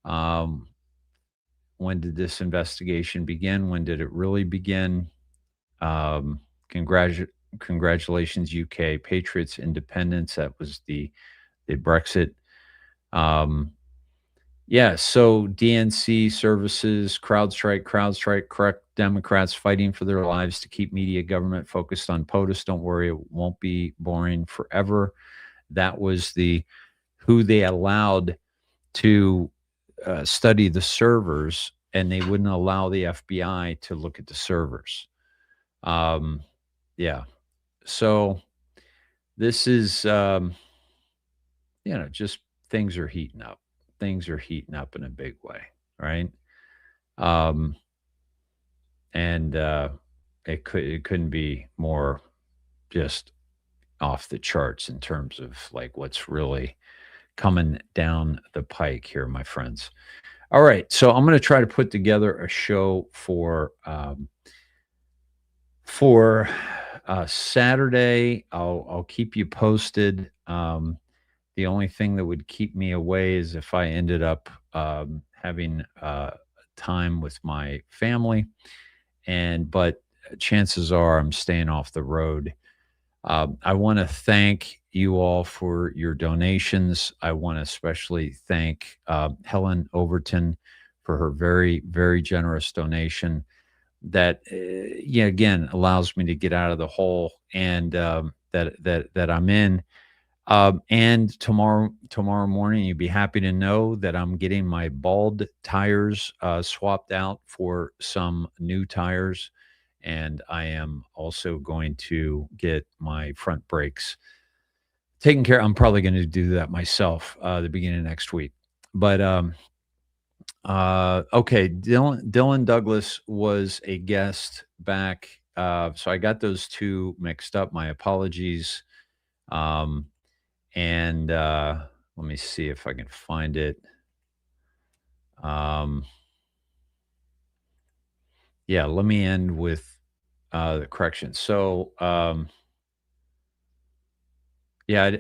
When did this investigation begin? When did it really begin? Congratulations, UK. Patriots, independence. That was the Brexit. Yeah, so DNC services, CrowdStrike, correct Democrats fighting for their lives to keep media government focused on POTUS. Don't worry, it won't be boring forever. That was who they allowed to study the servers, and they wouldn't allow the FBI to look at the servers. Yeah, so this is, just things are heating up. Things are heating up in a big way, right? And it couldn't be more just off the charts in terms of like what's really coming down the pike here, my friends. All right, so I'm going to try to put together a show for Saturday. I'll keep you posted. The only thing that would keep me away is if I ended up having time with my family. But chances are I'm staying off the road. I want to thank you all for your donations. I want to especially thank Helen Overton for her very, very generous donation that, again, allows me to get out of the hole and that I'm in. And tomorrow morning, you'd be happy to know that I'm getting my bald tires swapped out for some new tires. And I am also going to get my front brakes taken care of. I'm probably going to do that myself the beginning of next week. But okay, Dylan Douglas was a guest back. So I got those two mixed up. My apologies. And let me see if I can find it. Yeah, let me end with the correction. So, yeah,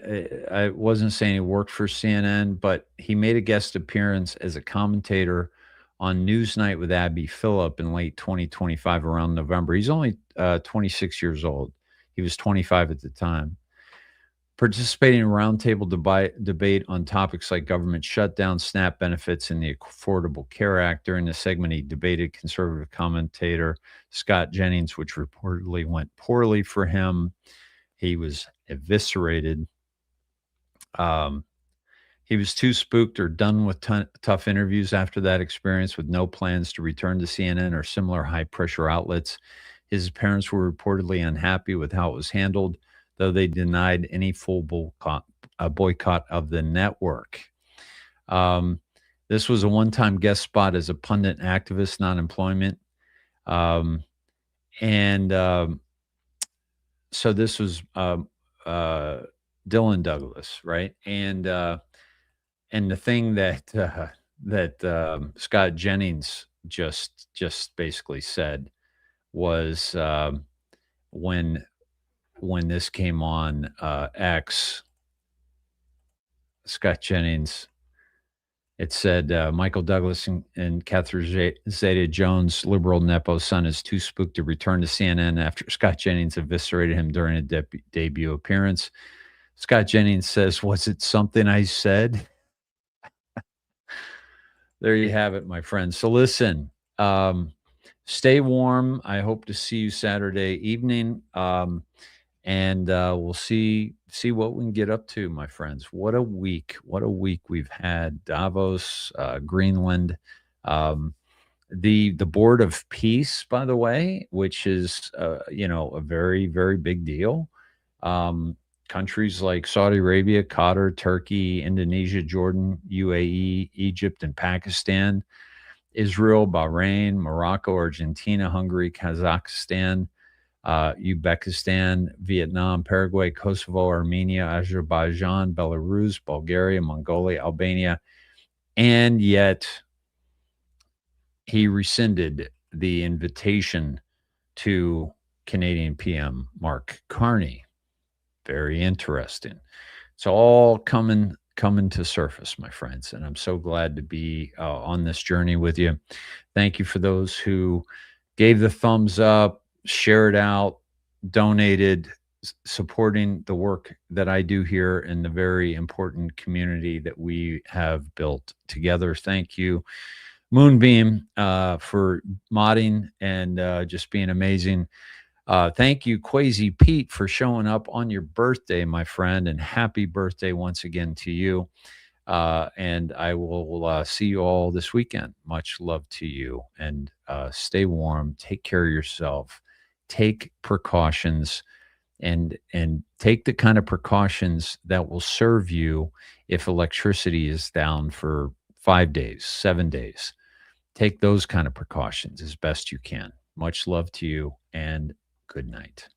I wasn't saying he worked for CNN, but he made a guest appearance as a commentator on Newsnight with Abby Phillip in late 2025 around November. He's only 26 years old. He was 25 at the time. Participating in a roundtable debate on topics like government shutdown, SNAP benefits, and the Affordable Care Act. During the segment, he debated conservative commentator Scott Jennings, which reportedly went poorly for him. He was eviscerated. He was too spooked or done with tough interviews after that experience, with no plans to return to CNN or similar high-pressure outlets. His parents were reportedly unhappy with how it was handled, though they denied any full boycott of the network. This was a one-time guest spot as a pundit activist, non-employment. So this was Dylan Douglas, right? And the thing that Scott Jennings just basically said was when this came on X, Scott Jennings, it said Michael Douglas and Catherine Zeta-Jones' liberal Nepo son is too spooked to return to CNN after Scott Jennings eviscerated him during a debut appearance. Scott Jennings says, "Was it something I said?" There you have it, my friends. So listen, stay warm. I hope to see you Saturday evening. And we'll see what we can get up to, my friends. What a week we've had. Davos, Greenland, the Board of Peace, by the way, which is a very, very big deal. Countries like Saudi Arabia, Qatar, Turkey, Indonesia, Jordan, UAE, Egypt, and Pakistan, Israel, Bahrain, Morocco, Argentina, Hungary, Kazakhstan, Uzbekistan, Vietnam, Paraguay, Kosovo, Armenia, Azerbaijan, Belarus, Bulgaria, Mongolia, Albania. And yet he rescinded the invitation to Canadian PM Mark Carney. Very interesting. It's all coming to surface, my friends. And I'm so glad to be on this journey with you. Thank you for those who gave the thumbs up, shared out, donated, supporting the work that I do here in the very important community that we have built together. Thank you, Moonbeam, for modding and just being amazing. Thank you, Quasi Pete, for showing up on your birthday, my friend, and happy birthday once again to you. And I will see you all this weekend. Much love to you, and stay warm. Take care of yourself. Take precautions, and take the kind of precautions that will serve you if electricity is down for 5 days, 7 days. Take those kind of precautions as best you can. Much love to you, and good night.